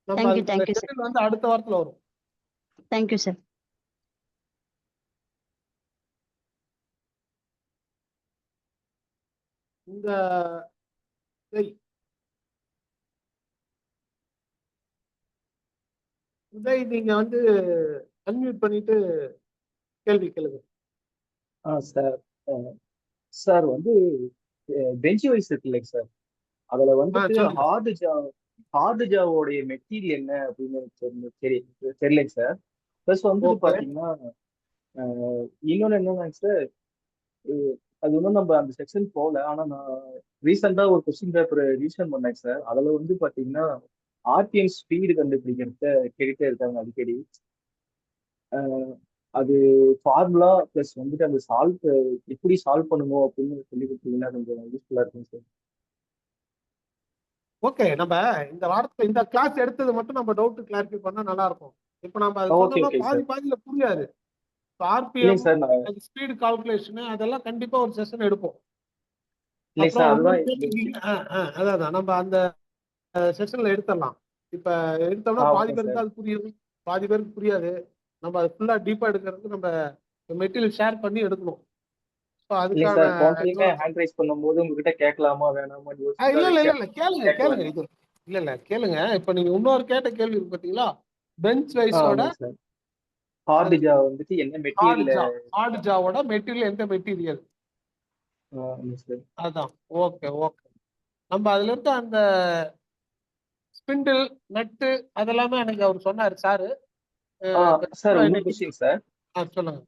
நம்ம தேங்க்யூ அதுக்கான தேங்க்யூ சார். ஷெட்யூல் வந்து அடுத்த வாரத்துல வரும். Thank you sir. இந்த சரி உதய் நீங்க வந்து அன்மியூட் பண்ணிட்டு கேள்வி கேளுங்க. சார் சார் வந்து பெஞ்ச் வைஸ் இருக்கு இல்லைங்க சார், அதுல வந்துட்டு சொல்லுங்க. ஹார்டு ஜாவோடைய மெட்டீரியல் என்ன அப்படின்னு எனக்கு தெரியலைங்க சார். ப்ளஸ் வந்துட்டு ஓகே. பாத்தீங்கன்னா இன்னொன்னு என்னன்னா சார், அது இன்னும் நம்ம அந்த செக்ஷன் போகல. ஆனா நான் ரீசெண்டா ஒரு கொஸ்டின் பேப்பர் ரிவிஷன் பண்ணேன் சார். அதுல வந்து பாத்தீங்கன்னா ஆர்பிஎம் ஸ்பீடு கண்டுபிடிக்கிறத கேட்டுட்டே இருக்காங்க அடிக்கடி. அது ஃபார்முலா ப்ளஸ் வந்துட்டு அந்த எப்படி சால்வ் பண்ணணும் அப்படின்னு சொல்லி கொடுத்தீங்கன்னா கொஞ்சம் யூஸ்ஃபுல்லா இருக்கும் சார். ஓகே, நம்ம இந்த வாரத்துல இந்த கிளாஸ் எடுத்தது மட்டும் நம்ம டவுட் கிளாரிஃபை பண்ணா நல்லா இருக்கும். இப்போ நம்ம அது ஓகே சொன்னோம்னா ஓகே சார். பாதியில புரியாது. இல்லைங்க ஆர்பிஎம், சார் நான் அது ஸ்பீடு கால்குலேஷன் அதெல்லாம் கண்டிப்பா ஒரு செஷன் எடுப்போம். இல்லைங்க அப்புறம் சார் இன்னொரு அதுதான் கேள்விக்கு அதான் நம்ம அந்த செஷன்ல எடுத்துடலாம். இப்ப எடுத்தோம்னா பாதி ஓகே சார். பேருக்கு அது புரியுது, பாதி பேருக்கு புரியாது. நம்ம அது ஃபுல்லா டீப்பா எடுக்கிறதுக்கு நம்ம மெட்டீரியல் ஷேர் பண்ணி எடுக்கணும். ஸோ இல்லைங்க அதுக்கான சார், போன டைமே ஹேண்ட் ரைஸ் பண்ணும்போது உங்ககிட்ட கேட்கலாமா வேணாமான்னு யோசிச்சுட்டு இல்ல அதை இல்ல இல்ல இல்ல கேளுங்க கேட்கல. கேளுங்க இது இல்ல கேளுங்க. இப்ப நீங்க இன்னொரு கேட்ட கேள்வி இருக்கு பாத்தீங்களா, பெஞ்ச் வைஸோட ஆமாங்க சார். ஹார்டு ஜா வந்துட்டு என்ன மெட்டீரியல்? ஹார்ட் ஜாவோட மெட்டீரியல் எந்த மெட்டீரியல், சார். அதான். Okay okay. நம்ம அதுல இருக்க அந்த ஸ்பிண்டில் நட்டு அதெல்லாமே எனக்கு அவர் சொன்னாரு சாரு. சார் இன்னொரு கொஸ்டின் சார். சொல்லுங்க.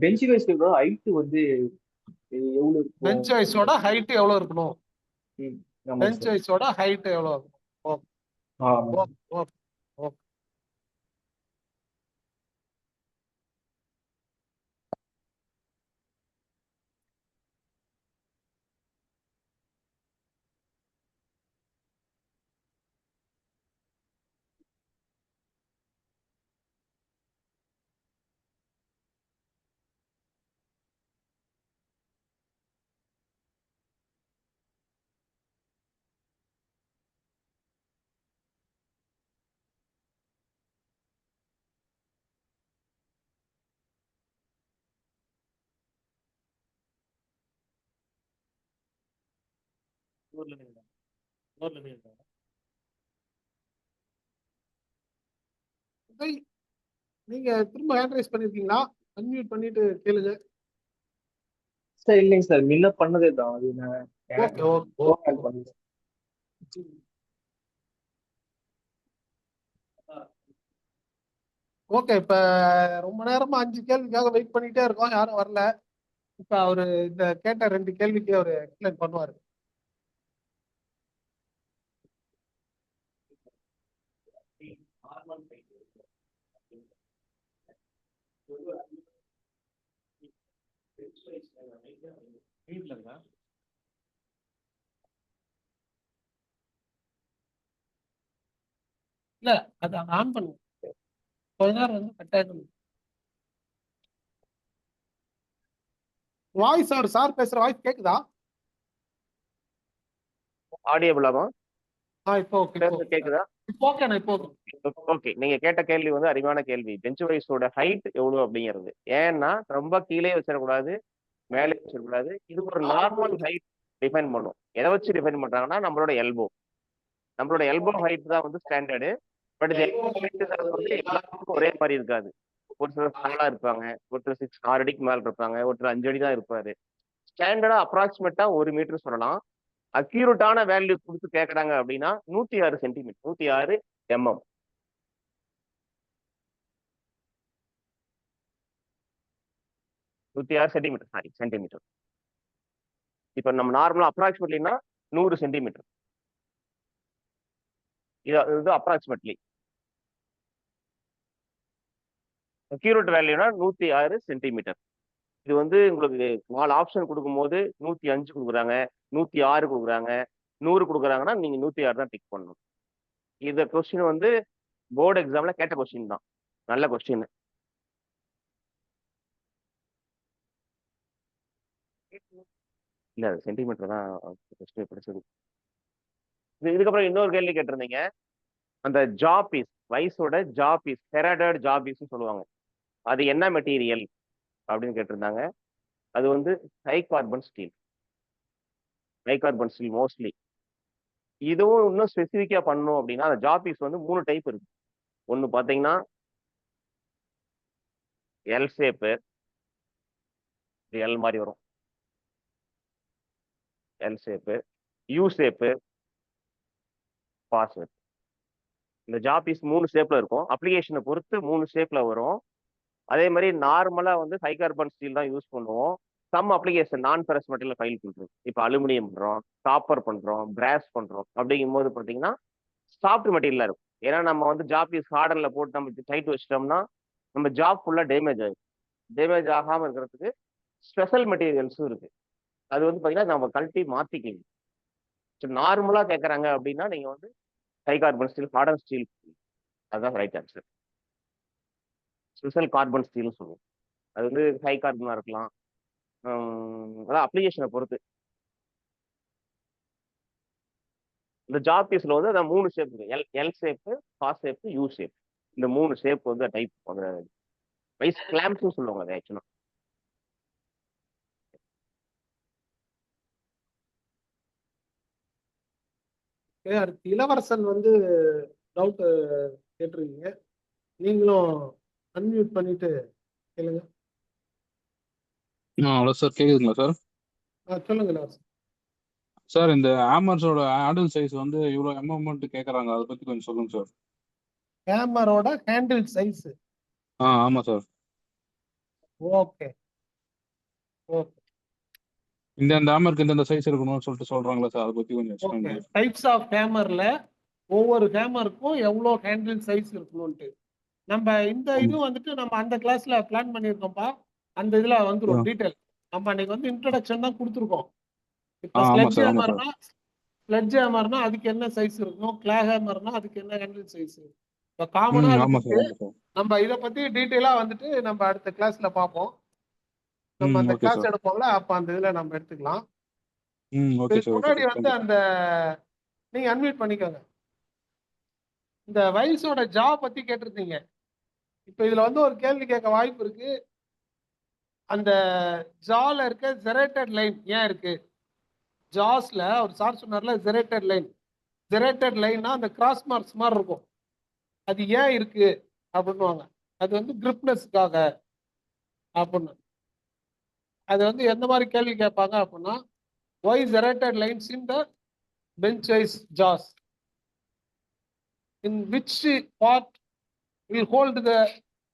பெஞ்ச் வைஸோட ஹைட் வந்து எவ்வளவு இருக்கும்? பெஞ்ச் வைஸோட ஹைட் எவ்வளவு இருக்கணும்? ஆமாங்க பெஞ்ச் சார். வைஸோட ஹைட் எவ்வளவு இருக்கணும்? Okay okay okay okay. Uday, நீங்க திரும்ப ஹேண்ட் ரைஸ் பண்ணிருக்கீங்களா? அன்மியூட் பண்ணிட்டு கேளுங்க. சார் இல்லைங்க சார், முன்ன பண்ணதே தான் அது. நான் ஓகே ஓகே பண்ணேன். ஓகே. இப்ப ரொம்ப நேரமா 5 கேள்விக்காக வெயிட் பண்ணிட்டே இருக்கோம், யாரும் வரல. இப்ப அவரு இந்த கேட்ட 2 கேள்விக்கு அவரு எக்ஸ்பிளைன் பண்ணுவாரு. இல்ல அது அங்க ஆன் பண்ணுங்க, கொஞ்ச நேரம் வந்து கட்டாயம். வாய்ஸ் அவர் சார் பேசுற வாய்ஸ் கேக்குதா? ஆடியபிளாமா? இப்போ ஓகே கேக்குதா? இப்போ ஓகேண்ணா, இப்போ ஓகே. ஓகே, நீங்க கேட்ட கேள்வி வந்து அறிவான கேள்வி. பெஞ்ச் வைஸோட ஹைட் எவ்வளவு அப்படிங்கிறது. ஏன்னா ரொம்ப கீழே வச்சிடக்கூடாது, மேலே வச்சிடக்கூடாது. இதுக்கு ஒரு நார்மல் ஹைட் டிஃபைன் பண்ணும். எதை வச்சு டிஃபைன் பண்றாங்கன்னா நம்மளோட எல்போ ஹைட் தான் வந்து ஸ்டாண்டர்டு. பட் இது எல்போ ஹைட் வந்து எல்லாருக்கும் ஒரே மாதிரி இருக்காது. ஒரு சிலர் ஸ்மாலா இருப்பாங்க, ஒருத்தர் 6 அடிக்கு மேல இருப்பாங்க, ஒருத்தர் 5 அடி தான் இருப்பாரு. ஸ்டாண்டர்டா அப்ராக்சிமேட்டா 1 மீட்டர் சொல்லலாம். அக்யூரேட்டான வேல்யூ கொடுத்து கேட்கறாங்க அப்படின்னா 106 சென்டிமீட்டர், 106 mm. சென்டிமீட்டர். இப்ப நம்ம நார்மலா அப்ராக்சிமேட்லினா 100 சென்டிமீட்டர். இது அப்ராக்சிமேட்லி. அக்யூரேட் வேல்யூனா 106 சென்டிமீட்டர். இது வந்து உங்களுக்கு 4 ஆப்ஷன் கொடுக்கும்போது 105 கொடுக்குறாங்க, 106 கொடுக்குறாங்க, 100 கொடுக்குறாங்கன்னா நீங்க 106 தான் டிக் பண்ணணும். இந்த கொஸ்டின் வந்து போர்டு எக்ஸாம்ல கேட்ட கொஸ்டின் தான். நல்ல கொஸ்டின். இல்ல சென்டிமீட்டர் தான் படிச்சது. இதுக்கப்புறம் இன்னொரு கேள்வி கேட்டிருந்தீங்க. அந்த ஜா பீஸ், வைஸோட ஜா பீஸ், ஃபெரடட் ஜா பீஸ் சொல்லுவாங்க. அது என்ன மெட்டீரியல் அப்படின்னு கேட்டிருந்தாங்க. அது வந்து ஹை கார்பன் ஸ்டீல் மோஸ்ட்லி. இதுவும் இன்னும் ஸ்பெசிஃபிக்கா பண்ணணும் அப்படின்னா அந்த ஜா பீஸ் வந்து 3 டைப் இருக்கு. ஒன்று பார்த்தீங்கன்னா எல் ஷேப்பு, எல் மாதிரி வரும் எல் ஷேப்பு, யூ ஷேப்பு, பா ஷேப். இந்த ஜா பீஸ் 3 ஷேப்ல இருக்கும். அப்ளிகேஷனை பொறுத்து 3 ஷேப்ல வரும். அதே மாதிரி நார்மலா வந்து ஹை கார்பன் ஸ்டீல் தான் யூஸ் பண்ணுவோம். சம் அப்ளிகேஷன் நான் ஃபெரஸ் மெட்டீரியல் ஃபைல் பண்றோம். இப்போ அலுமினியம் பண்றோம், காப்பர் பண்றோம், பிராஸ் பண்றோம். அப்படிங்கும்போது பார்த்தீங்கன்னா சாஃப்ட் மெட்டீரியலா இருக்கும். ஏன்னா நம்ம வந்து ஜாப் பீஸ் ஹார்டன்ல போட்டு நம்ம டைட் வச்சிட்டோம்னா நம்ம ஜாப் ஃபுல்லா டேமேஜ் ஆகும். டேமேஜ் ஆகாம இருக்கிறதுக்கு ஸ்பெஷல் மெட்டீரியல்ஸும் இருக்கு. அது வந்து பார்த்தீங்கன்னா நம்ம கழட்டி மாத்திக்கலாம். நார்மலா கேட்கறாங்க அப்படின்னா நீங்க வந்து high carbon steel, Horton steel, அதுதான் ரைட் ஆன்சர். ஸ்பெஷல் கார்பன் ஸ்டீல்னு சொல்லுவோம். அது வந்து ஹை கார்பனா இருக்கலாம். அதான் அப்ளிகேஷனை பொறுத்து. இந்த ஜாப் பீஸ்ல வந்து அதான் 3 ஷேப் இருக்கு. எல் ஷேப்பு, பா ஷேப்பு, யூ ஷேப். இந்த 3 ஷேப் வந்து டைப் வைஸ் கிளாம்ப்ஸ்னு சொல்லுவாங்க அது ஆக்சுவலா. அடுத்து இளவரசன் வந்து டவுட் கேட்டிருக்கீங்க. நீங்களும் அன்மியூட் பண்ணிட்டு கேளுங்க. ஹலோ சார், கேக்குதுங்களா சார்? சொல்லுங்க இளவரசன். சார், இந்த ஹேமர்ஸோட ஹேண்டில் சைஸ் வந்து இவ்வளோ அமௌண்ட் கேட்குறாங்க, அதை பற்றி கொஞ்சம் சொல்லுங்க சார். ஹேமரோட ஹேண்டில் சைஸ். ஆமாம் சார். ஓகே ஓகே இந்த ஹேமருக்கு இந்த சைஸ் இருக்கணும்னு சொல்லிட்டு சொல்றாங்களா சார், அதை பற்றி கொஞ்சம் எக்ஸ்பிளைன் ஓகே. பண்ணுங்க. டைப்ஸ் ஆஃப் ஹேமர்ல ஒவ்வொரு ஹேமருக்கும் எவ்வளோ ஹேண்டில் சைஸ் இருக்கணும்ட்டு நம்ம இந்த இது வந்துட்டு நம்ம அந்த கிளாஸ்ல பிளான் பண்ணியிருக்கோம்ப்பா. அந்த இதுல வந்துடும் டீட்டெயில். நம்ம அன்னைக்கு வந்து இன்ட்ரடக்ஷன் தான் கொடுத்துருக்கோம். இப்போ ஆமாம் ஸ்லெட்ஜ் சார், ஆமாம் சார். ஹேமர்னா அதுக்கு என்ன சைஸ் இருக்கணும், கிளே ஹேமர்னா அதுக்கு என்ன ஹேண்டில் சைஸ். இப்போ காமனா அது ஆமாம் சார், இருக்கு. ஆமாம் சார். நம்ம இதை பத்தி டீட்டெயிலா வந்துட்டு நம்ம அடுத்த கிளாஸ்ல பார்ப்போம். நம்ம அந்த ஓகே கிளாஸ் சார். எடுப்போம்ல, அப்ப அந்த இதுல நம்ம எடுத்துக்கலாம். ஓகே இதுக்கு சார், ஓகே முன்னாடி சார், வந்து கண்டிப்பாக. அந்த நீங்க அன்மியூட் பண்ணிக்கோங்க. இந்த வைல்ஸோட ஜா பத்தி கேட்டிருந்தீங்க. இப்ப இதுல வந்து ஒரு கேள்வி கேட்க வாய்ப்பு இருக்கு. அந்த ஜால இருக்க ஜெரேட்டட் லைன் ஏன் இருக்கு? ஜாஸ்ல ஒரு சார் சொன்னார்ல ஜெரேட்டட் லைன். ஜெரேட்டட் லைன்னா அந்த கிராஸ் மார்க்ஸ் மாதிரி இருக்கும். அது ஏன் இருக்கு அப்படின்னுவாங்க. அது வந்து கிரிப்னஸ்க்காக அப்படின்னு. அது வந்து எந்த மாதிரி கேள்வி கேட்பாங்க அப்படின்னா, why serrated lines in the bench vice jaws in which part will hold the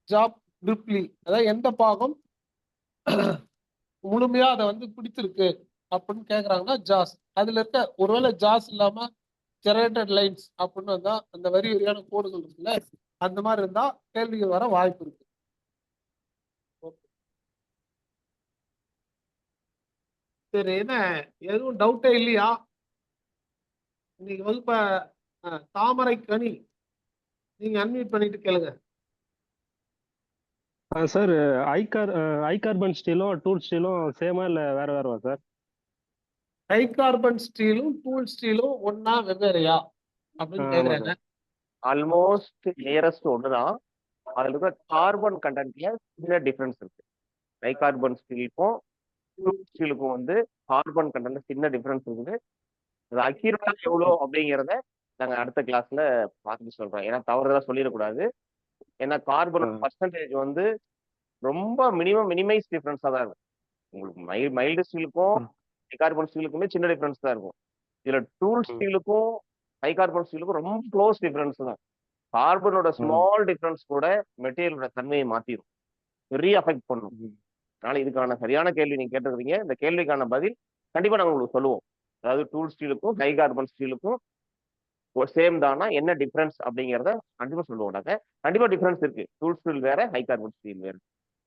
job griply. அதாவது எந்த பாகம் முழுமையா அதை வந்து பிடிச்சிருக்கு அப்படின்னு கேட்குறாங்கன்னா ஜாஸ். அதுல இருக்க ஒருவேளை ஜாஸ் இல்லாம ஜெனரேட்டட் லைன்ஸ் அப்படின்னு வந்தா அந்த வரி வரியான கோடுகள் இருக்குல்ல, அந்த மாதிரி இருந்தா கேள்விகள் வர வாய்ப்பு இருக்கு. சரி, என்ன எதுவும் டவுட்டே இல்லையா? இன்னைக்கு வகுப்ப தாமரை கனி நீங்க அன்மியூட் பண்ணிட்டு கேளுங்க. சார், ஐ கார்பன் ஸ்டீலும் டூல் ஸ்டீலும் சேமா இல்லை வேற வேறவா சார்? ஹை கார்பன் ஸ்டீலும் டூல் ஸ்டீலும் ஒன்னா வெவ்வேறையா அப்படின்னு ஆமாம் கேக்குறாங்க. சார். ஆல்மோஸ்ட் நியரஸ்ட் ஒண்ணுதான். அதுல இருக்க கார்பன் கண்டென்ட்ல சின்ன டிஃபரன்ஸ் இருக்கு. ஹை கார்பன் ஸ்டீலுக்கும் ஸ்டீலுக்கும் வந்து கார்பன் கண்டென்ட்ல சின்ன டிஃபரன்ஸ் இருக்குது. அது அக்யூரேட்டா எவ்வளோ அப்படிங்கிறத நாங்க அடுத்த கிளாஸ்ல பார்த்துட்டு சொல்றோம். ஏன்னா தவறுதலா சொல்லிடக்கூடாது. ஏன்னா கார்பனோட பர்சன்டேஜ் வந்து ரொம்ப மினிமைஸ் டிஃபரன்ஸா தான் இருக்கும். உங்களுக்கு மைல்டு ஸ்டீலுக்கும் ஹை கார்பன் ஸ்டீலுக்குமே சின்ன டிஃபரன்ஸ் தான் இருக்கும். இதுல டூல் ஸ்டீலுக்கும் ஹை கார்பன் ஸ்டீலுக்கும் ரொம்ப க்ளோஸ் டிஃபரன்ஸ் தான். கார்பனோட ஸ்மால் டிஃபரன்ஸ் கூட மெட்டீரியலோட தன்மையை மாத்திரும், பெரிய அஃபெக்ட் பண்ணும். அதனால இதுக்கான சரியான கேள்வி நீங்க கேட்டிருக்கீங்க. இந்த கேள்விக்கான பதில் கண்டிப்பா நாங்க உங்களுக்கு சொல்லுவோம். அதாவது டூல் ஸ்டீலுக்கும் ஹை கார்பன் ஸ்டீலுக்கும் சேம் தானா, என்ன டிஃபரன்ஸ் அப்படிங்கிறத கண்டிப்பா சொல்லுவோம். நாங்க கண்டிப்பா டிஃபரன்ஸ் இருக்கு. டூல் ஸ்டீல் வேற, ஹை கார்பன் ஸ்டீல் வேற.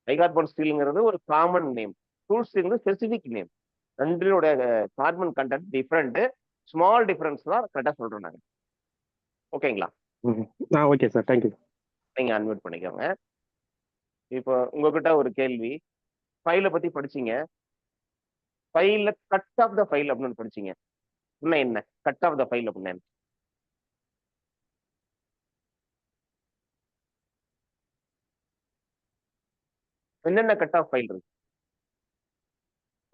ஹை கார்பன் ஸ்டீலுங்கிறது ஒரு common name, tool steel specific name. ரெண்டினுடைய carbon content different, small difference தான் கரெக்டாக சொல்றோம் நாங்கள். ஓகேங்களா? Okay sir, thank you. நீங்க அன்மியூட் பண்ணிக்கோங்க. இப்போ உங்ககிட்ட ஒரு கேள்வி. ஃபைலை பத்தி படிச்சீங்க. ஃபைல்ல கட் ஆஃப் த ஃபைல் அப்படின்னு படிச்சீங்க. இன்னும் என்ன கட் ஆஃப் த ஃபைல் அப்படின்னு என்ன? என்னென்ன கட் ஆஃப் ஃபைல் இருக்கு?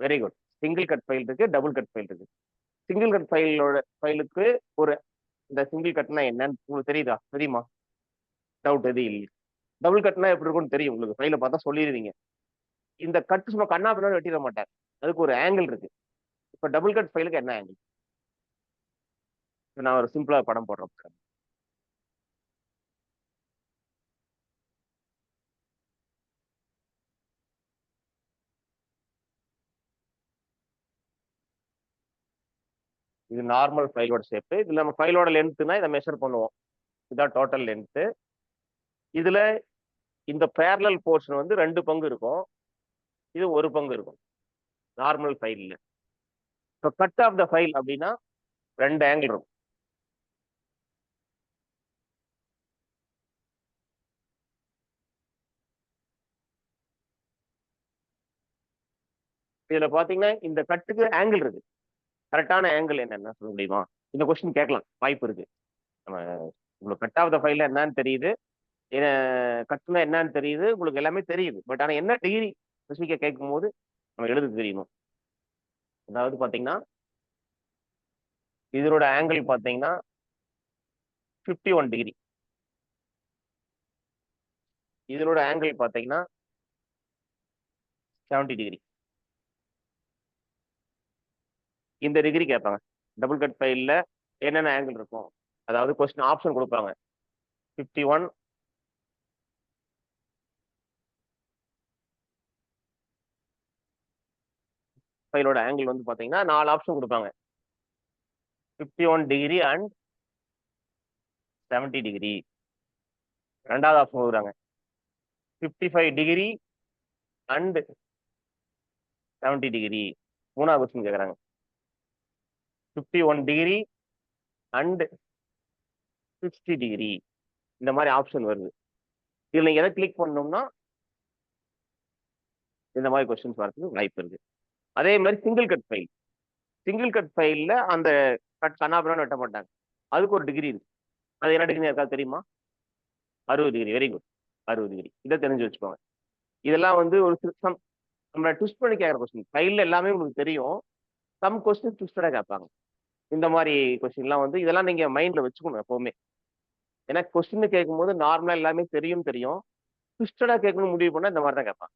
Very good. Single cut file இருக்கு, டபுள் கட் ஃபைல் இருக்கு. சிங்கிள் கட் ஃபைலுக்கு ஒரு இந்த சிங்கிள் கட்னா என்னன்னு உங்களுக்கு தெரியுமா? டவுட் எதுவும் இல்லை. டபுள் கட்னா எப்படி இருக்கும்னு தெரியும் உங்களுக்கு, ஃபைல பார்த்தா சொல்லிடுவீங்க. இந்த கட் சும்மா கண்ணா பின்னாடி வெட்டிட மாட்டார், அதுக்கு ஒரு ஆங்கிள் இருக்கு. இப்போ டபுள் கட் ஃபைலுக்கு என்ன ஆங்கிள்? நான் ஒரு சிம்பிளா படம் போடுறேன். இது நார்மல் ஃபைலோட ஷேப்பு. இதுல நம்ம ஃபைலோட லென்த்னா இதை மெஷர் பண்ணுவோம். இதான் டோட்டல் லென்த். இதுல இந்த பேரலல் போர்ஷன் வந்து 2 பங்கு இருக்கும், இது 1 பங்கு இருக்கும் நார்மல் ஃபைல்ல. இப்போ கட் ஆஃப் த ஃபைல் அப்படின்னா 2 ஆங்கிள் இருக்கும். இதுல பாத்தீங்கன்னா இந்த கட்டுக்கு ஆங்கிள் இருக்கு. கரெக்டான ஆங்கிள் என்னன்னா சொல்ல முடியுமா? இந்த கொஸ்டின் கேட்கலாம், வாய்ப்பு இருக்கு. நம்ம உங்களுக்கு கட் ஆஃப் த ஃபைல்ல என்னன்னு தெரியுது, கட்டுனா என்னன்னு தெரியுது, உங்களுக்கு எல்லாமே தெரியுது. பட் ஆனா என்ன டிகிரி ஸ்பெசிஃபிக்கா கேட்கும் போது நம்ம எழுத தெரியணும். அதாவது பாத்தீங்கன்னா இதனோட ஆங்கிள் பாத்தீங்கன்னா 51 டிகிரி. இதனோட ஆங்கிள் பாத்தீங்கன்னா 70 டிகிரி. இந்த டிகிரி கேட்பாங்க டபுள் கட் ஃபைல்ல என்னென்ன ஆங்கிள் இருக்கும். அதாவது கொஸ்டின் ஆப்ஷன் கொடுப்பாங்க. 51, ஃபைலோட ஆங்கிள் வந்து பாத்தீங்கன்னா 4 ஆப்ஷன் கொடுப்பாங்க. 51 டிகிரி அண்ட் 70 டிகிரி. ரெண்டாவது ஆப்ஷன் கொடுக்குறாங்க 55 டிகிரி அண்ட் 70 டிகிரி. மூணாவது கொஸ்டின் கேட்குறாங்க 51 டிகிரி அண்ட் 60 டிகிரி. இந்த மாதிரி ஆப்ஷன் வருது. இதுல நீங்க எதை கிளிக் பண்ணோம்னா இந்த மாதிரி கொஸ்டின்ஸ் வரதுக்கு வாய்ப்பு இருக்கு. அதே மாதிரி single cut file. Single cut ஃபைல்ல அந்த கட் கண்ணாபின்னு வெட்ட மாட்டாங்க, அதுக்கு ஒரு டிகிரி இருக்கு. அது என்ன டிகிரி இருக்கா தெரியுமா? 60 டிகிரி. Very good, 60 degree. இதை தெரிஞ்சு வச்சுக்கோங்க. இதெல்லாம் வந்து ஒரு நம்ம ட்விஸ்ட் பண்ணி கேட்குற கொஸ்டின். ஃபைல்ல எல்லாமே உங்களுக்கு தெரியும், சம் கொஸ்டின் ட்விஸ்டடா கேட்பாங்க. இந்த மாதிரி கொஸ்டின்லாம் வந்து இதெல்லாம் நீங்க மைண்ட்ல வச்சுக்கணும் எப்பவுமே. ஏன்னா கொஸ்டின் கேட்கும் போது நார்மலா எல்லாமே தெரியும், ட்விஸ்டடா கேட்கணும்னு முடிவு பண்ணா இந்த மாதிரி தான் கேட்பாங்க.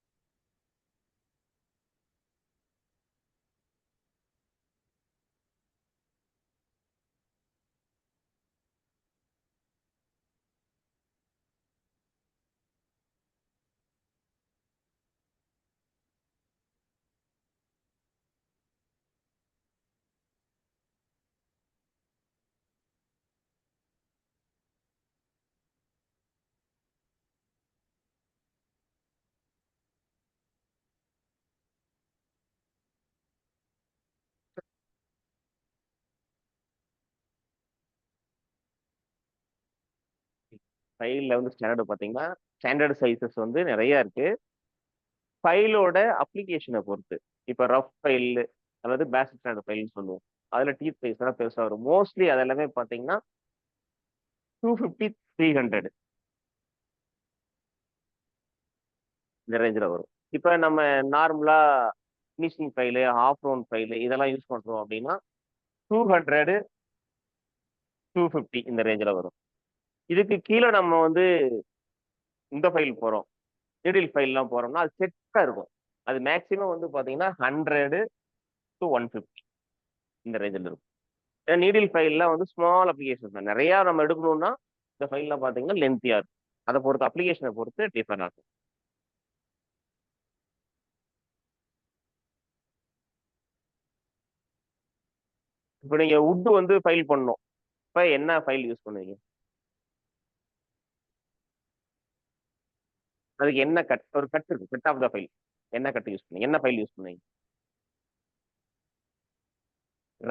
ஃபைல்ல வந்து ஸ்டாண்டர்டு பார்த்தீங்கன்னா ஸ்டாண்டர்ட் சைஸஸ் வந்து நிறைய இருக்கு. ஃபைலோட அப்ளிகேஷனை பொறுத்து. இப்போ ரஃப் ஃபைல் அதாவது பேசிக் ஸ்டாண்டர்ட் ஃபைல்னு சொல்லுவோம். அதுல டீப் சைஸ் தான் பெருசாக வரும். மோஸ்ட்லி அது எல்லாமே பார்த்தீங்கன்னா 250, 300 இந்த ரேஞ்சில் வரும். இப்போ நம்ம நார்மலா finishing file, half round file இதெல்லாம் யூஸ் பண்றோம் அப்படின்னா 200, 250 இந்த ரேஞ்சில் வரும். இதுக்கு கீழே நம்ம வந்து இந்த ஃபைல் போறோம், நீடில் ஃபைல்லாம் போறோம்னா அது செட்டாக இருக்கும். அது மேக்ஸிமம் வந்து பார்த்தீங்கன்னா 100 to 150 இந்த ரேஞ்சில் இருக்கும். ஏன்னா நீடில் ஃபைல்லாம் வந்து ஸ்மால் அப்ளிகேஷன் தான். நிறையா நம்ம எடுக்கணும்னா இந்த ஃபைல்லாம் பார்த்தீங்கன்னா லென்த்தியா இருக்கும். அதை பொறுத்து அப்ளிகேஷனை பொறுத்து டிஃபர் ஆகும். இப்போ நீங்க வுட் வந்து ஃபைல் பண்ணணும். இப்போ என்ன ஃபைல் யூஸ் பண்ணுவீங்க? அதுக்கு என்ன கட், ஒரு கட் இருக்கு, கட் ஆஃப் த ஃபைல். என்ன கட் யூஸ் பண்ணுவீங்க? என்ன ஃபைல் யூஸ் பண்ணுவீங்க?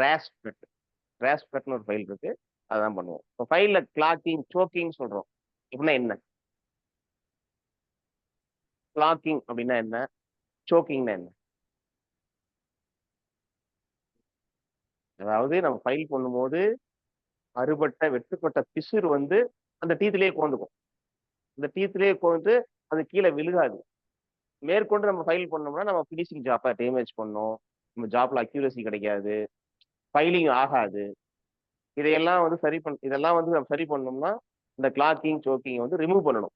ரேஸ்ப் கட். ரேஸ்ப் கட்னு ஒரு ஃபைல் இருக்கு, அதான் பண்ணுவோம். இப்போ ஃபைல்ல கிளாக்கிங், சோக்கிங் சொல்றோம். இப்படின்னா என்ன? கிளாக்கிங் அப்படின்னா என்ன? சோக்கிங்னா என்ன? அதாவது நம்ம ஃபைல் பண்ணும்போது அறுபட்ட வெட்டுப்பட்ட பிசுறு வந்து அந்த டீத்திலேயே கோந்துக்கும். இந்த டீத்திலேயே கோந்து அது கீழே விழுகாது. மேற்கொண்டு நம்ம ஃபைல் பண்ணோம்னா நம்ம ஃபினிஷிங் ஜாப்பை டேமேஜ் பண்ணோம், நம்ம ஜாப்ல அக்யூரசி கிடைக்காது, ஃபைலிங் ஆகாது. இதையெல்லாம் வந்து இதெல்லாம் வந்து நம்ம சரி பண்ணோம்னா இந்த கிளாக்கிங் சோக்கிங் வந்து ரிமூவ் பண்ணணும்.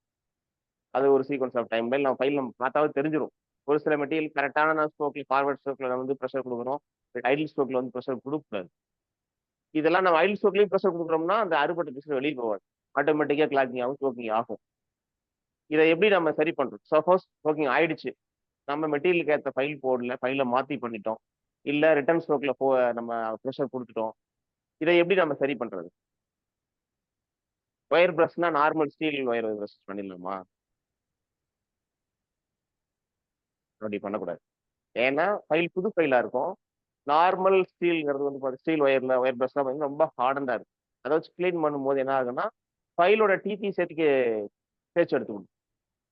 அது ஒரு சீக்வன்ஸ் ஆஃப் டைம் நம்ம ஃபைல் நம்ம பார்த்தாவே தெரிஞ்சிடும். ஒரு சில மெட்டீரியல் கரெக்டான ஸ்ட்ரோக்கில் ஃபார்வர்ட் ஸ்ட்ரோக்கில் வந்து ப்ரெஷர் கொடுக்குறோம், ஐடில் ஸ்ட்ரோக்கில் வந்து ப்ரெஷர் கொடுக்கூடாது. இதெல்லாம் நம்ம ஐடில் ஸ்ட்ரோக்லையும் ப்ரெஷர் கொடுக்குறோம்னா அந்த அறுபட்ட பிசர் வெளியே போவாது, ஆட்டோமேட்டிக்காக கிளாக்கிங் ஆகும், ஸ்ட்ரோக்கிங் ஆகும். இதை எப்படி நம்ம சரி பண்றோம்? சப்போஸ் ஸ்ட்ரோக்கிங் ஆயிடுச்சு, நம்ம மெட்டீரியலுக்கு ஏற்ற ஃபைல் போடல, ஃபைலை மாற்றி பண்ணிட்டோம், இல்லை ரிட்டர்ன் ஸ்ட்ரோக்கில் நம்ம ப்ரெஷர் கொடுத்துட்டோம். இதை எப்படி நம்ம சரி பண்றது? ஒயர் பிரஷ்னா நார்மல் ஸ்டீல் ஒயர் பிரஷ் பண்ணிடலாமா? அப்படி பண்ணக்கூடாது. ஏன்னா ஃபைல் புது ஃபைலாக இருக்கும். நார்மல் ஸ்டீல்ங்கிறது வந்து ஸ்டீல் ஒயர் பிரஷ்லாம் பார்த்தீங்கன்னா ரொம்ப ஹார்டண்டாக இருக்கும். அதை வச்சு க்ளீன் பண்ணும்போது என்ன ஆகுன்னா ஃபைலோட டிபி சேர்த்துக்கு தேய்ச்சி எடுத்துக்கணும்,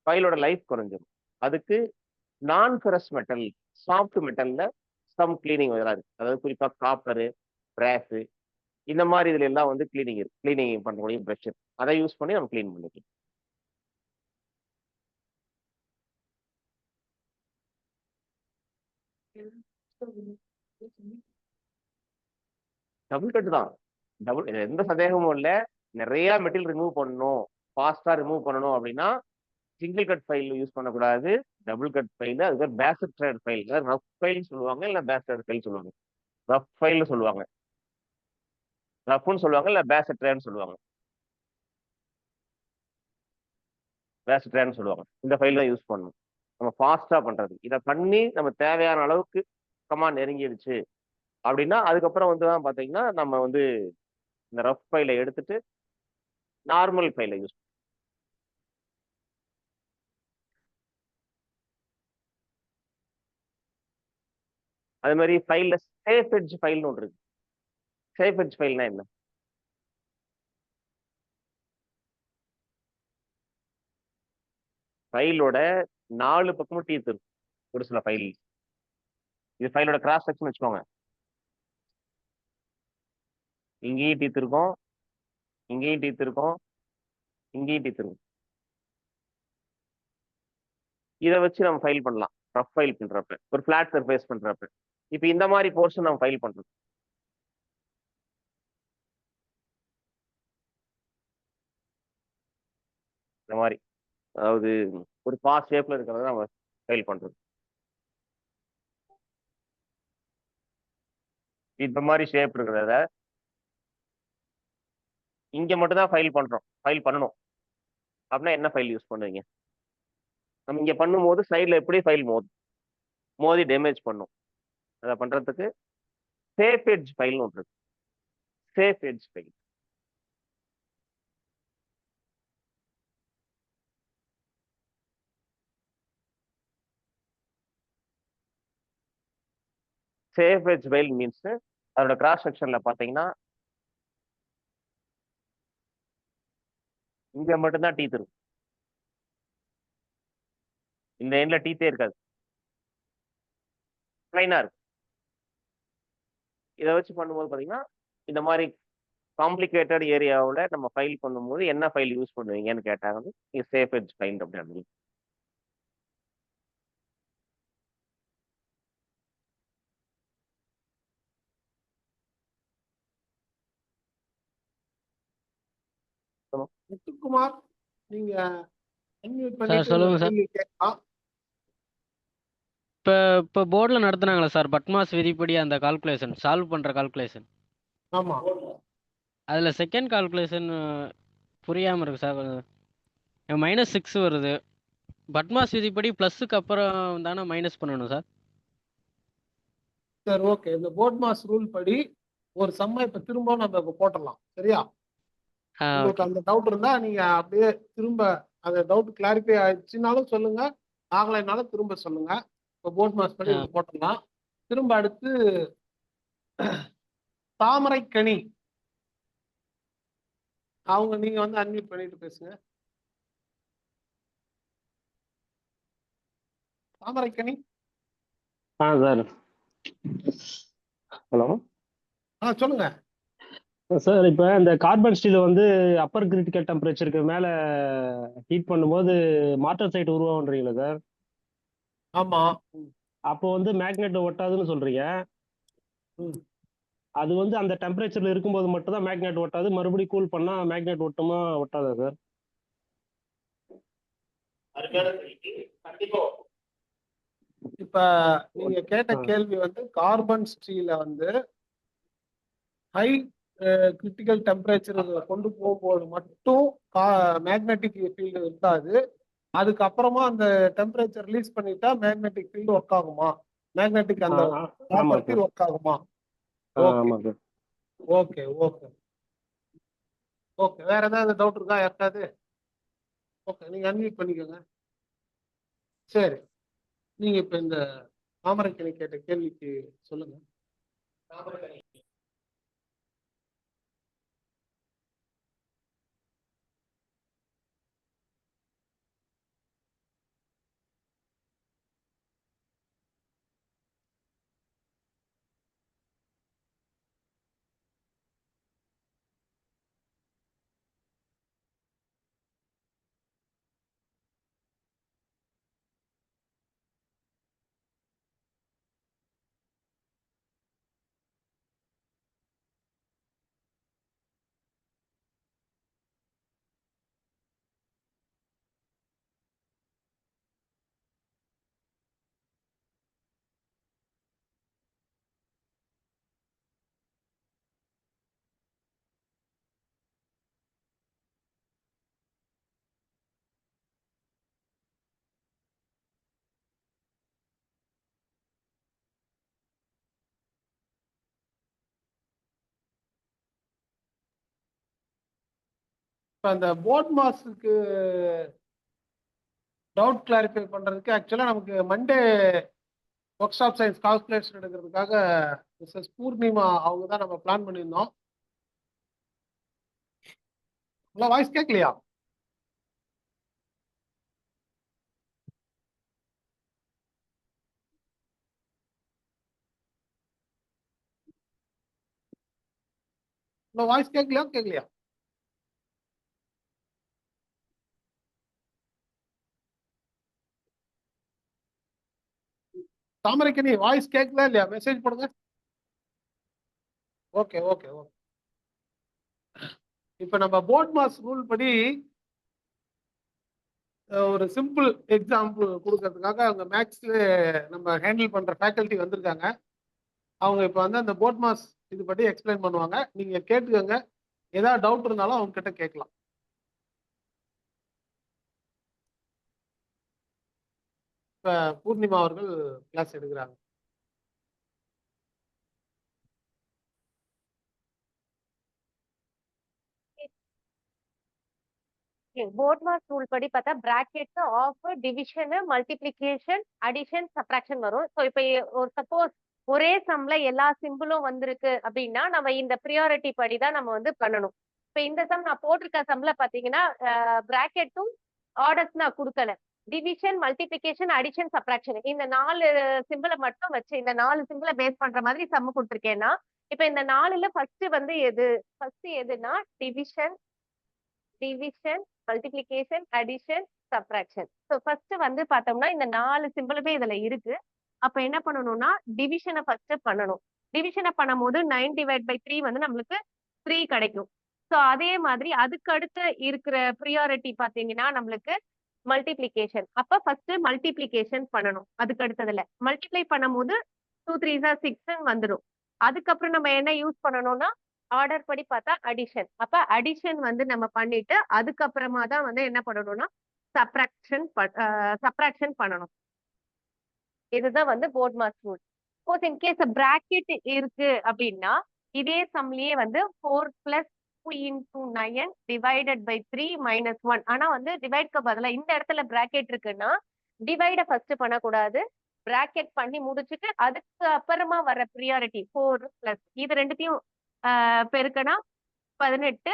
ஃபைலோட லைஃப் குறைஞ்சிடும். அதுக்கு நான் ஃபெரஸ் மெட்டல், சாஃப்ட் மெட்டல்ல சம் கிளீனிங் வராது. அதாவது குறிப்பாக காப்பரு, பிராஸு, இந்த மாதிரி இதுல எல்லாம் வந்து கிளீனிங் பண்ணக்கூடிய ப்ரஷ், அதை யூஸ் பண்ணி நம்ம கிளீன் பண்ணிக்கலாம். டபுள் கட் தான். எந்த சந்தேகமும் இல்லை. நிறைய மெட்டீரியல் ரிமூவ் பண்ணணும், ஃபாஸ்டா ரிமூவ் பண்ணணும் அப்படின்னா சிங்கிள் கட் ஃபைல் யூஸ் பண்ணக்கூடாது, டபுள் கட் ஃபைல். அதுக்கு bastard file, rough file சொல்லுவாங்க, இல்லை பேஸ்ட் ஃபைல் சொல்லுவாங்க. ரஃப் ஃபைல்னு சொல்லுவாங்க, ரஃப்னு சொல்லுவாங்க, இல்லை பேஸ்ட் த்ரெட்னு சொல்லுவாங்க. பேஸ்ட் த்ரெட்னு சொல்லுவாங்க. இந்த ஃபைல் தான் யூஸ் பண்ணணும் நம்ம ஃபாஸ்டா பண்றது. இதை பண்ணி நம்ம தேவையான அளவுக்கு கமாண்ட் நெருங்கிடுச்சு அப்படின்னா அதுக்கப்புறம் வந்து தான் பார்த்தீங்கன்னா நம்ம வந்து இந்த ரஃப் ஃபைலை எடுத்துட்டு நார்மல் ஃபைலை யூஸ் பண்ணணும். அது மாதிரி ஃபைல்ல சேஃப் எட்ஜ் ஃபைல்னு ஒன்று இருக்கு. சேஃப் எட்ஜ் ஃபைல்னா என்ன? ஃபைலோட 4 பக்கமும் டீத் இருக்கும் ஒரு சில ஃபைல். இது ஃபைலோட கிராஸ் செக்ஷன் வச்சுக்கோங்க. இங்கேயும் டீத் இருக்கும், இங்கேயும் டீத் இருக்கும், இங்கேயும் டீத் இருக்கும். இதை வச்சு நம்ம ஃபைல் பண்ணலாம் ரஃப் ஃபைல் பண்றப்ப, ஒரு ஃபிளாட் சர்ஃபேஸ் பண்றப்ப. இப்போ இந்த மாதிரி போர்ஷன் நம்ம ஃபைல் பண்றோம். இந்த மாதிரி, அதாவது ஒரு பாஸ் ஷேப்ல இருக்கிறத நம்ம ஃபைல் பண்றோம். இந்த மாதிரி ஷேப் இருக்கிறத இங்க மட்டும் தான் ஃபைல் பண்ணணும் அப்படின்னா என்ன ஃபைல் யூஸ் பண்ணுவீங்க? நம்ம இங்க பண்ணும்போது சைட்ல எப்படி ஃபைல் மோதி டேமேஜ் பண்ணும். அதை பண்றதுக்கு சேஃப் எட்ஜ் ஃபைல்னு ஒன்று இருக்கு. Safe edge file. Safe edge file means அதோட கிராஸ் செக்ஷன்ல பாத்தீங்கன்னா இங்க மட்டும்தான் டீத் இருக்கும், இந்த எண்ட்ல டீத்தே இருக்காது, பிளைனா இருக்கும். இதை வச்சு பண்ணும்போது பாத்தீங்கன்னா இந்த மாதிரி காம்ப்ளிகேட்டட் ஏரியாவில் நம்ம ஃபைல் பண்ணும்போது என்ன ஃபைல் யூஸ் பண்ணுவீங்கன்னு கேட்டாங்க. நீங்க சேஃப் எட்ஜ் ஃபைல் அப்படின்னு. முத்துக்குமார், நீங்க unmute சார் பண்ணிட்டு உங்க சொல்லுங்க சார். கேள்வி கேட்கலாம். இப்போ போர்டில் நடத்துனாங்களா சார் பட்மாஸ் விதிப்படி அந்த கால்குலேஷன் சால்வ் பண்ணுற கால்குலேஷன்? ஆமா, அதில் செகண்ட் கால்குலேஷன் புரியாமல் இருக்கு சார். -6 வருது. பட்மாஸ் விதிப்படி ப்ளஸ்ஸுக்கு அப்புறம் தானே மைனஸ் பண்ணணும் சார்? சரி, ஓகே. இந்த போர்ட் மாஸ் ரூல் படி ஒரு சம்மை இப்ப திரும்ப நம்ம இப்ப போட்டுடலாம். சரியா? உங்களுக்கு அந்த டவுட் இருந்தா நீங்க அப்படியே திரும்ப அந்த டவுட் கிளாரிஃபை ஆயிடுச்சுனாலும் சொல்லுங்க, ஆகலைனாலும் திரும்ப சொல்லுங்க. இப்போ போர்ட் மாஸ் படி நம்ம போட்டுடலாம். திரும்ப அடுத்து தாமரைக்கனி, அவங்க நீங்க வந்து அன்மியூட் பண்ணிட்டு பேசுங்க. தாமரைக்கனி. சார். ஹலோ சொல்லுங்க சார். இப்போ இந்த கார்பன் ஸ்டீல் வந்து அப்பர் கிரிட்டிக்கல் டெம்பரேச்சருக்கு மேலே ஹீட் பண்ணும்போது மார்டர் உருவாகுன்றீங்களா சார்? ஆமா. அப்போ வந்து மேக்னெட் ஒட்டாதுன்னு சொல்றீங்க. அது வந்து அந்த டெம்பரேச்சர்ல இருக்கும்போது மட்டும் தான் மேக்னெட் ஒட்டாது, மறுபடியும் கூல் பண்ணா மேக்னெட் ஒட்டுமா ஒட்டாதா சார்? இப்ப நீங்க கேட்ட கேள்வி வந்து கார்பன் ஸ்டீல வந்து ஹை கிரிட்டிக்கல் டெம்பரேச்சர் கொண்டு போகும்போது மட்டும் மேக்னெட்டிக் ஃபீல்டு இருக்காது. அதுக்கப்புறமா அந்த டெம்பரேச்சர் ரிலீஸ் பண்ணிட்டா மேக்னெட்டிக் ஃபீல்டு ஒர்க் ஆகுமா, மேக்னெட்டிக் அந்த ஆமா ப்ராப்பர்ட்டி சார். ஒர்க் ஆகுமா? ஓகே ஆமா சார். Okay okay okay. வேற ஏதாவது டவுட் இருக்கா யாருக்காவது? ஓகே, நீங்க அன்மியூட் பண்ணிக்கோங்க. சரி, நீங்க இப்ப இந்த தாமரைக்கணி கேட்ட கேள்விக்கு சொல்லுங்க. இப்ப அந்த போர்ட் மாஸுக்கு டவுட் கிளாரிஃபை பண்றதுக்கு ஆக்சுவலா நமக்கு Monday work shop science calculation எடுக்கிறதுக்காக மிஸ்ஸஸ் பூர்ணிமா அவங்க தான் நம்ம பிளான் பண்ணியிருந்தோம். வாய்ஸ் கேட்கலையா? வாய்ஸ் கேட்கலையா கேட்கலையா? தாமரைக்கணி வாய்ஸ் கேட்கல இல்லையா? மெசேஜ் போடுங்க. Okay okay okay. இப்ப நம்ம போர்ட் மாஸ் ரூல் படி ஒரு சிம்பிள் எக்ஸாம்பிள் கொடுக்கறதுக்காக அவங்க மேக்ஸ்ல நம்ம ஹேண்டில் பண்ற ஃபேக்கல்ட்டி வந்திருக்காங்க. அவங்க இப்ப வந்து அந்த போர்ட் மாஸ் இது படி எக்ஸ்பிளைன் பண்ணுவாங்க. நீங்க கேட்டுக்கோங்க, ஏதாவது டவுட் இருந்தாலும் அவங்க கிட்ட கேட்கலாம். இப்ப பூர்ணிமா அவர்கள் கிளாஸ் எடுக்கிறாங்க. போர்ட் மாஸ் ரூல் படி பார்த்தா brackets of division multiplication addition subtraction வரும். ஸோ இப்போ ஒரு சப்போஸ் ஒரே சம்ல எல்லா சிம்பிளும் வந்திருக்கு அப்படின்னா நம்ம இந்த ப்ரியாரிட்டி படி தான் நம்ம வந்து பண்ணணும். இப்போ இந்த சம் நான் போட்டிருக்க சம்ல பாத்தீங்கன்னா பிராக்கெட்டும் ஆர்டர்ஸ் நான் கொடுக்கல. டிவிஷன் மல்டிபிளிகேஷன் அடிஷன் சப்ராக்ஷன் இந்த 4 சிம்பிளை மட்டும் வச்சு இந்த 4 சிம்பிளை பேஸ் பண்ற மாதிரி சம் கொடுத்துருக்கேன்னா இப்ப இந்த 4ல ஃபர்ஸ்ட் வந்து ஃபர்ஸ்ட் எதுனா division multiplication addition subtraction. So first வந்து பார்த்தோம்னா இந்த 4 சிம்பிளுமே இதுல இருக்கு. அப்ப என்ன பண்ணணும்னா டிவிஷனை ஃபர்ஸ்ட் பண்ணணும். டிவிஷனை பண்ணும்போது 9/3 வந்து நம்மளுக்கு 3 கிடைக்கும். ஸோ அதே மாதிரி அதுக்கு அடுத்து இருக்கிற ப்ரியாரிட்டி பாத்தீங்கன்னா நம்மளுக்கு மல்டிப்ளிகேஷன். அப்ப ஃபர்ஸ்ட் மல்டிப்ளிகேஷன் பண்ணணும். அதுக்கு அடுத்ததுல மல்டிப்ளை பண்ணும்போது 2 3s 6 வந்துடும். அதுக்கப்புறம் நம்ம என்ன யூஸ் பண்ணணும்னா ஆர்டர் படி பார்த்தா அடிஷன். அப்ப அடிஷன் வந்து நம்ம பண்ணிட்டு அதுக்கப்புறமா தான் வந்து என்ன பண்ணணும்னா சப்ராக்ஷன் பண்ணணும். இதுதான் வந்து BODMAS rule. Suppose in case bracket இருக்கு அப்படின்னா இதே சம்லயே வந்து 4 + 2 × 9 டிவைடட் பை 3 - 1. ஆனா வந்து டிவைட்க்கு பதிலா இந்த இடத்துல பிராக்கெட் இருக்குன்னா டிவைட ஃபர்ஸ்ட் பண்ணக்கூடாது. பிராக்கெட் பண்ணி முடிச்சுட்டு அதுக்கு அப்புறமா வர ப்ரியாரிட்டி 4 + இது ரெண்டுத்தையும் பெருக்கனா 18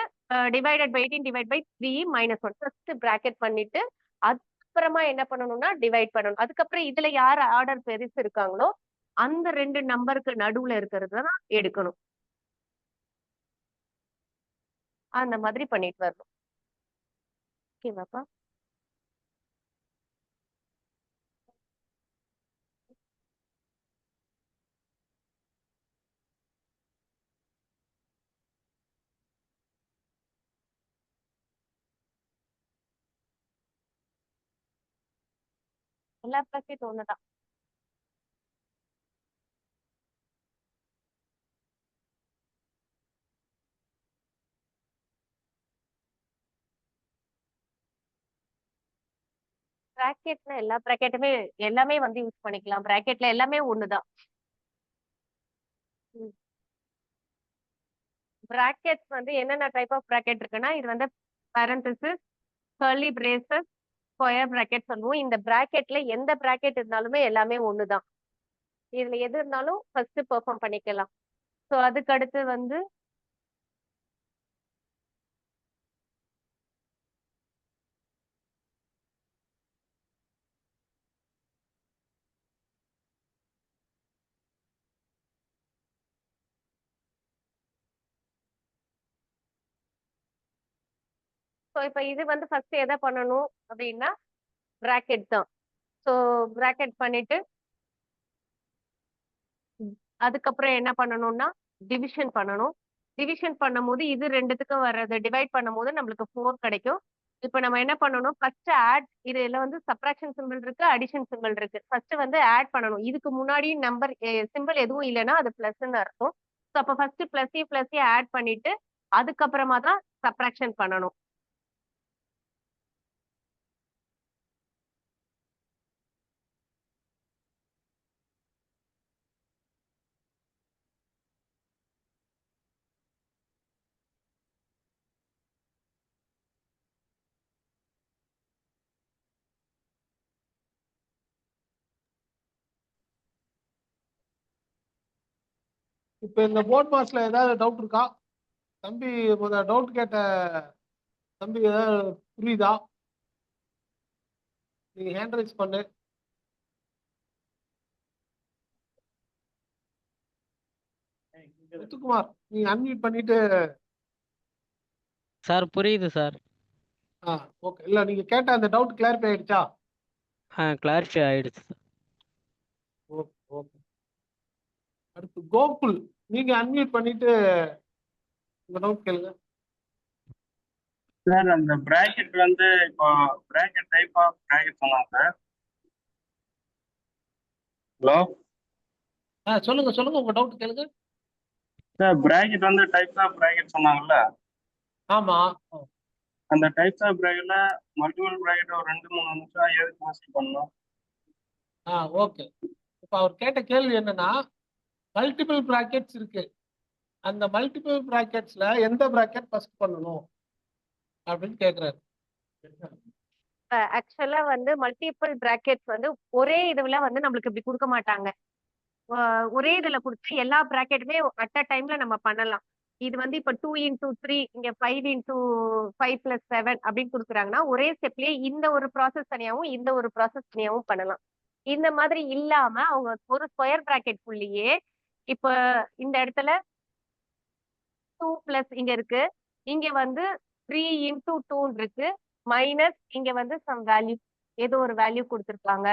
divided by 18 divide by 3 - 1. First bracket பண்ணிட்டு அதுக்கப்புறமா என்ன பண்ணணும்னா டிவைட் பண்ணணும். அதுக்கப்புறம் இதுல யார் ஆர்டர் பெருசு இருக்காங்களோ அந்த 2 நம்பருக்கு நடுவுல இருக்கிறது தான் எடுக்கணும். அந்த மாதிரி பண்ணிட்டு வரணும். ஓகேவாப்பா? எல்லா ப்ராக்கெட் ஒண்ணுதான். பிராக்கெட்ல எல்லா பிராக்கெட்டுமே எல்லாமே வந்து யூஸ் பண்ணிக்கலாம். பிராக்கெட்ல எல்லாமே ஒண்ணுதான். பிராக்கெட்ஸ் வந்து என்னென்ன டைப் ஆஃப் பிராக்கெட் இருக்குன்னா, இது வந்து parenthesis, curly braces, square bracket சொல்லுவோம். இந்த பிராக்கெட்ல எந்த பிராக்கெட் இருந்தாலுமே எல்லாமே ஒண்ணுதான். இதுல எது இருந்தாலும் ஃபர்ஸ்ட் பெர்ஃபார்ம் பண்ணிக்கலாம். ஸோ அதுக்கு அடுத்து வந்து ஸோ இப்போ இது வந்து ஃபர்ஸ்ட் எதை பண்ணணும் அப்படின்னா பிராக்கெட் தான். ஸோ பிராக்கெட் பண்ணிட்டு அதுக்கப்புறம் என்ன பண்ணணும்னா டிவிஷன் பண்ணணும். டிவிஷன் பண்ணும்போது இது ரெண்டுத்துக்கும் வர்றது டிவைட் பண்ணும்போது நம்மளுக்கு 4 கிடைக்கும். இப்போ நம்ம என்ன பண்ணணும் ஃபர்ஸ்ட் ஆட் இதுல வந்து சப்ராக்ஷன் சிம்பிள் இருக்கு, அடிஷன் சிம்பிள் இருக்கு. ஃபர்ஸ்ட் வந்து ஆட் பண்ணணும். இதுக்கு முன்னாடி நம்பர் சிம்பிள் எதுவும் இல்லைன்னா அது பிளஸ்ன்னு அர்த்தம். ஸோ அப்போ ஃபர்ஸ்ட் பிளஸ் ஆட் பண்ணிட்டு அதுக்கப்புறமா தான் சப்ராக்ஷன் பண்ணணும். இப்போ இந்த போர்ட் மாஸ்ல ஏதாவது டவுட் இருக்கா? தம்பி டவுட் கேட்ட தம்பி ஏதாவது புரியுதா? நீங்க ஹேண்ட் ரைஸ் பண்ணு. முத்துக்குமார் நீங்க அன்மியூட் பண்ணிட்டு. சார் புரியுது சார். ஓகே. இல்ல நீங்க கேட்ட அந்த டவுட் கிளாரிஃபை ஆயிடுச்சா? கிளாரிஃபை ஆயிடுச்சு சார். Okay okay. அடுத்து கோகுல் நீங்க அன்மியூட் பண்ணிட்டு உங்க டவுட் கேளுங்க. சார் அந்த பிராக்கெட் வந்து இப்போ பிராக்கெட் டைப் ஆஃப் பிராக்கெட் சொன்னாங்க சார். ஹலோ சொல்லுங்க சொல்லுங்க உங்க டவுட் கேளுங்க. சார் பிராக்கெட் வந்து டைப்ஸ் ஆஃப் பிராக்கெட் சொன்னாங்கல்ல, ஆமா. அந்த டைப்ஸ் ஆஃப் பிராக்கெட்ல மல்டிபிள் பிராக்கெட் ஒரு 2-3 நிமிஷம் எதுக்கு ஃபர்ஸ்ட் பண்ணணும்? ஓகே. இப்போ அவர் கேட்ட கேள்வி என்னன்னா மல்டிபிள் பிராக்கெட்ஸ் இருக்கு. அந்த மல்டிபிள் பிராக்கெட்ஸ்ல எந்த பிராக்கெட் ஃபர்ஸ்ட் பண்ணணும் அப்படின்னு கேக்குறாரு. ஆக்சுவலா வந்து மல்டிபிள் பிராக்கெட்ஸ் வந்து ஒரே இதுல வந்து நம்மளுக்கு இப்படி கொடுக்க மாட்டாங்க. ஒரே இதுல கொடுத்து எல்லா பிராக்கெட்டுமே அட் அ டைம்ல நம்ம பண்ணலாம். இது வந்து இப்ப 2 into 3 இங்க 5 into 5 plus 7 அப்படின்னு கொடுக்குறாங்கன்னா ஒரே ஸ்டெப்லயே இந்த ஒரு ப்ராசஸ் தனியாவும் இந்த ஒரு ப்ராசஸ் தனியாவும் பண்ணலாம். இந்த மாதிரி இல்லாம அவங்க ஒரு ஸ்கொயர் பிராக்கெட் குள்ளேயே இப்ப இந்த இடத்துல 2 பிளஸ் இங்க இருக்கு, இங்க வந்து 3 into 2 இருக்கு, மைனஸ் இங்க வந்து சம் வேல்யூ ஏதோ ஒரு வேல்யூ கொடுத்துருக்காங்க.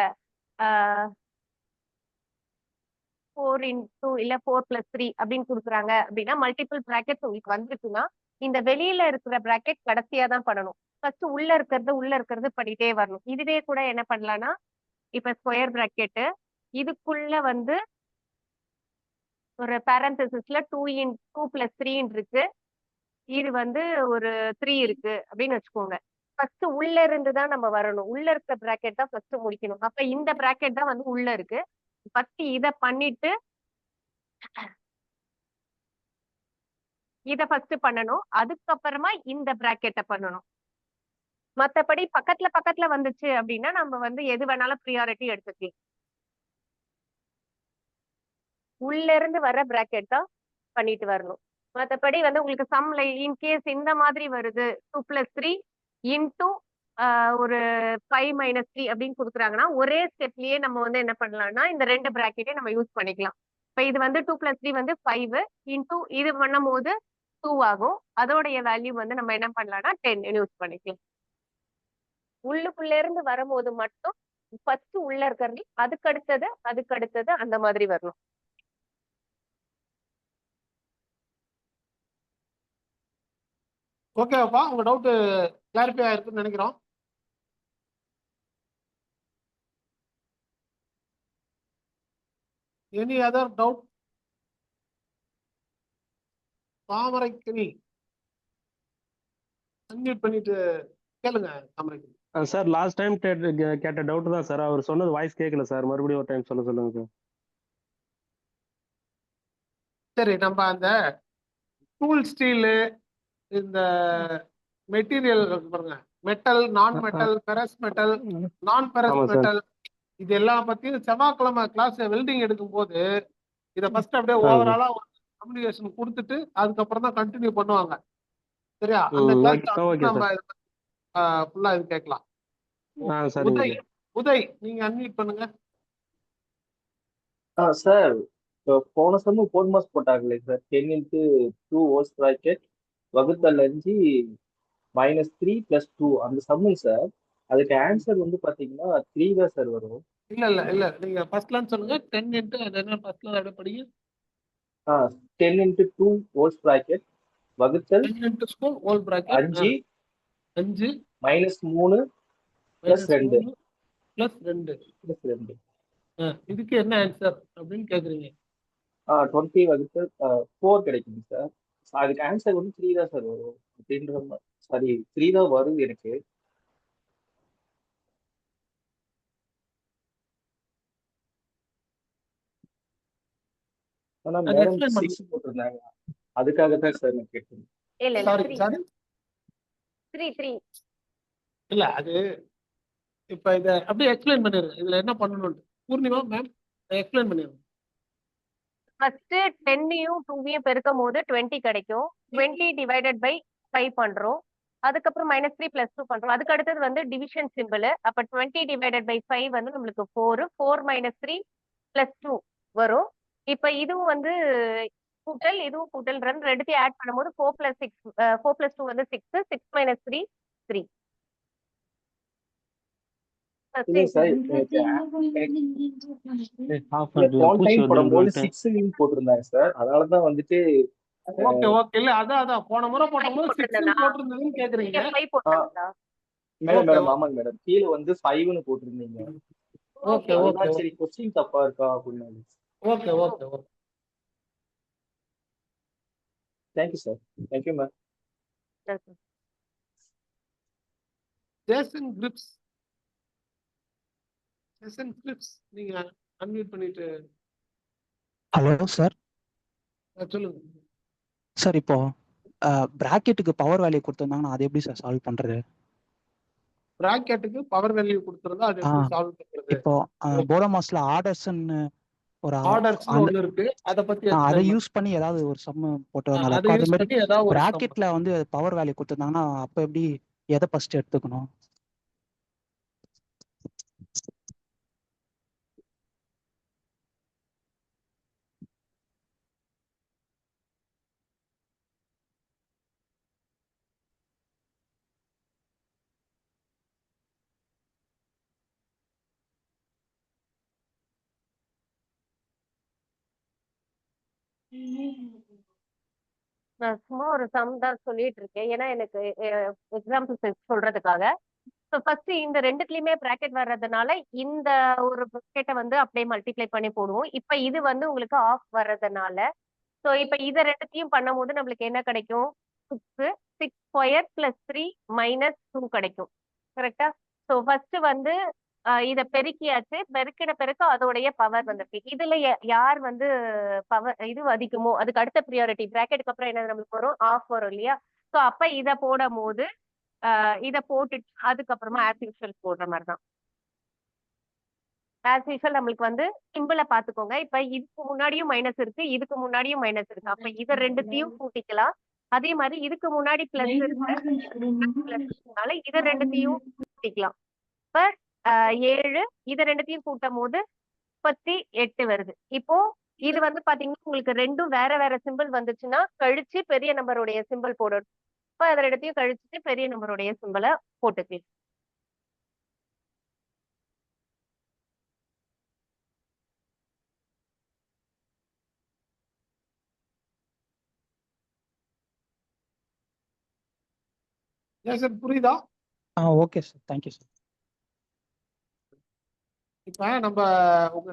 4 into இல்ல 4 plus 3 அப்படின்னு கொடுக்குறாங்க அப்படின்னா மல்டிபிள் பிராக்கெட்ஸ் உங்களுக்கு வந்துருக்குன்னா இந்த வெளியில இருக்கிற பிராக்கெட் கடைசியா தான் பண்ணணும். ஃபர்ஸ்ட் உள்ள இருக்கிறது பண்ணிட்டே வரணும். இதுவே கூட என்ன பண்ணலாம்னா இப்ப ஸ்கொயர் பிராக்கெட் இதுக்குள்ள வந்து ஒரு பேரந்தசிஸ்ல 2 plus 3 இருக்கு, இது வந்து ஒரு 3 இருக்கு அப்படின்னு வச்சுக்கோங்க. ஃபர்ஸ்ட் உள்ள இருந்து தான் நம்ம வரணும். உள்ள இருக்க பிராக்கெட் தான் ஃபர்ஸ்ட் முடிக்கணும். அப்ப இந்த பிராக்கெட் தான் வந்து உள்ள இருக்கு. ஃபர்ஸ்ட் இத பண்ணிட்டு இத ஃபர்ஸ்ட் பண்ணணும். அதுக்கப்புறமா இந்த பிராக்கெட்டை பண்ணணும். மத்தபடி பக்கத்துல வந்துச்சு அப்படின்னா நம்ம வந்து எது வேணாலும் ப்ரியாரிட்டி எடுத்துக்கலாம். உள்ள இருந்து வர பிராக்கெட் தான் பண்ணிட்டு வரணும். மத்தபடி வந்து உங்களுக்கு சம்ல இன்கேஸ் இந்த மாதிரி வருது 2 plus 3 into ஒரு 5 minus 3 அப்படின்னு கொடுக்குறாங்கன்னா ஒரே ஸ்டெப்லயே நம்ம வந்து என்ன பண்ணலாம்னா இந்த ரெண்டு பிராக்கெட்டை நம்ம யூஸ் பண்ணிக்கலாம். இப்ப இது வந்து 2 plus 3 வந்து 5 into இது பண்ணும் போது 2 ஆகும். அதோடைய வேல்யூ வந்து நம்ம என்ன பண்ணலாம்னா 10 யூஸ் பண்ணிக்கலாம். உள்ளுக்குள்ள இருந்து வரும்போது மட்டும் ஃபர்ஸ்ட் உள்ள இருக்கிறது அதுக்கு அடுத்தது அந்த மாதிரி வரணும். ஓகேப்பா உங்க டவுட் கிளாரிஃபை ஆயிருக்குன்னு நினைக்கிறோம். Any other doubt? Thamaraikani unmute பண்ணிட்டு கேளுங்க. தாமரைக்கனி சார் லாஸ்ட் டைம் கேட்ட டவுட் தான் சார். அவர் சொன்னது வாய்ஸ் கேட்கல சார். மறுபடியும் ஒரு டைம் சொல்லுங்க சார். சரி, நம்ம அந்த டூல் ஸ்டீலு, இந்த மெட்டீரியல் பாருங்க, மெட்டல், நான் மெட்டல், பெரஸ் மெட்டல், நான் பெரஸ் ஆமா சார். மெட்டல், இது எல்லாம் பத்தியும் செவ்வாய்க்கிழமை கிளாஸ் வெல்டிங் எடுக்கும் போது இதை ஃபர்ஸ்ட் அப்படியே ஆ ஓவராலா கம்யூனிகேஷன் கொடுத்துட்டு அதுக்கப்புறம் தான் கண்டினியூ பண்ணுவாங்க. சரியா? அந்த கிளாஸ் ஓகே நம்ம சார். ஃபுல்லா இது கேட்கலாம். சரிங்க உதய், சார். உதய் நீங்க அன்மியூட் பண்ணுங்க. சார் இப்போ போன சமயம் 4 மார்க்ஸ் போட்டாங்களே சார், 10 into 2 ஹோல்ஸ் ப்ராக்கெட் வகுத்தல் 5 -3 + 2 அந்த சம்முங்க சார். அதுக்கு ஆன்சர் வந்து பாத்தீங்கன்னா 3 தான் சார் வரும். இல்ல நீங்க ஃபர்ஸ்ட்லாம் சொல்லுங்க. 10 into அது என்ன ஃபர்ஸ்ட்ல அப்படியே படிங்க. 10 into 2 ஹோல்ஸ் ப்ராக்கெட் வகுத்தல் 10 into school whole bracket 5 5 -3 + 2 plus 2. + 2 இதுக்கு என்ன ஆன்சர் அப்படின்னு கேக்குறீங்க? 20 வகுத்தல் 4 கிடைக்குங்க சார். அதுக்கு ஆன்சர் வந்து 3 தான் சார் வரும் அப்படின்ற மாதிரி. சாரி 3 தான் வருது எனக்கு. ஆனா அது மேடம் explain 6 போட்டிருந்தாங்க. அதுக்காக தான் சார் நான் கேட்டேன். இல்ல இல்ல சாரி 3 சாரி 3 இல்ல அது இப்ப இத அப்படியே எக்ஸ்பிளைன் பண்ணிருங்க. இதுல என்ன பண்ணணும் பூர்ணிமா மேம் எக்ஸ்பிளைன் பண்ணிருங்க. ஃபர்ஸ்ட் 10யும் 2யும் பெருக்கும் போது 20 கிடைக்கும். 20 டிவைடட் பை 5 பண்றோம். அதுக்கப்புறம் -3 + 2 பண்றோம். அதுக்கு அடுத்தது வந்து டிவிஷன் சிம்பிள். அப்ப 20 டிவைடட் பை 5 வந்து நம்மளுக்கு 4 -3 + 2 வரும். இப்ப இதுவும் வந்து கூட்டல், இதுவும் கூட்டல், ரெண்டுத்தையும் ஆட் பண்ணும்போது 4 + 6 4 + 2 வந்து 6 6 - 3 3. இல்லைங்க சார், எனக்கு போன டைம் போடும்போது 6 போட்டிருந்தாங்க சார். அதனாலதான் வந்துட்டு ஓகே இல்ல அதான் போன முறை போடும்போது 6 போட்டிருந்ததுன்னு கேக்குறீங்க. 5 போட்டுருந்தா மேடம் ஆமாங்க மேடம், கீழே வந்து 5ன்னு போட்டிருந்தீங்க. ஓகே அதுதான் சரி கொஸ்டின் தப்பா இருக்கா அப்படின்னு. Okay thank you sir. Thank you ma'am. Jason Cripps நீங்க அன்மியூட் பண்ணிட்டு ஹலோ சார். சொல்லுங்க சார் இப்போ பிராக்கெட்டுக்கு பவர் வேல்யூ கொடுத்துருந்தாங்கன்னா அது எப்படி சார் சால்வ் பண்றது? பிராக்கெட்டுக்கு பவர் வேல்யூ கொடுத்துருந்தா அது எப்படி சால்வ் பண்றது? இப்போ போடமாஸ்ல ஆர்டர்ஸ்ன்னு ஒரு ஆர்டர்ஸ் ஒன்னு இருக்கு. அத பத்தி அதை யூஸ் பண்ணி ஏதாவது ஒரு சம் போட்டு நல்லா இருக்கும். அதே மாதிரி பிராக்கெட்ல வந்து பவர் வேல்யூ கொடுத்துருந்தாங்கன்னா அப்ப எப்படி எதை ஃபர்ஸ்ட் எடுத்துக்கணும்? நான் சும்மா ஒரு சம் தான் சொல்லிட்டு இருக்கேன். ஏன்னா எனக்கு எக்ஸாம்பிள் சொல்றதுக்காக. ஸோ ஃபர்ஸ்ட் இந்த ரெண்டுத்துலயுமே பிராக்கெட் வர்றதுனால இந்த ஒரு பிராக்கெட்டை வந்து அப்படியே மல்டிப்ளை பண்ணி போடுவோம். இப்ப இது வந்து உங்களுக்கு ஆஃப் வர்றதுனால ஸோ இப்ப இதை ரெண்டுத்தையும் பண்ணும்போது நம்மளுக்கு என்ன கிடைக்கும்? 6 6² + 3 -2 கிடைக்கும். கரெக்டா? ஸோ ஃபர்ஸ்ட் வந்து இதை பெருக்கியாச்சு. பெருக்கின பிறகு அதோடைய பவர் வந்துருக்கு. இதுல யார் வந்து பவர் இது அதிகமோ அதுக்கு அடுத்த ப்ரியாரிட்டி பிராக்கெட்டுக்கு அப்புறம் என்ன நம்மளுக்கு வரும்? ஆஃப் வரும் இல்லையா? ஸோ அப்ப இதை போடும் போது இதை போட்டுட்டு அதுக்கப்புறமா ஆஸ் யூஷுவல் போடுற மாதிரி தான். ஆஸ் யூஷுவல் நம்மளுக்கு வந்து சிம்பிளை பார்த்துக்கோங்க. இப்ப இதுக்கு முன்னாடியும் மைனஸ் இருக்கு, இதுக்கு முன்னாடியும் மைனஸ் இருக்கு. அப்ப இதை ரெண்டுத்தையும் கூட்டிக்கலாம். அதே மாதிரி இதுக்கு முன்னாடி பிளஸ் இருக்கனால இதை ரெண்டுத்தையும் கூட்டிக்கலாம். இப்ப 7 இதை ரெண்டுத்தையும் கூட்டும் போது 38 வருது. இப்போ இது வந்து பாத்தீங்கன்னா உங்களுக்கு ரெண்டும் வேற வேற சிம்பிள் வந்துச்சுன்னா கழிச்சு பெரிய நம்பருடைய சிம்பிள் போடணும். இப்ப அதை ரெண்டுத்தையும் கழிச்சுட்டு பெரிய நம்பருடைய சிம்பிளை போட்டுக்கலாம். சார் புரியுதா? Okay sir. Thank you sir. இப்ப நம்ம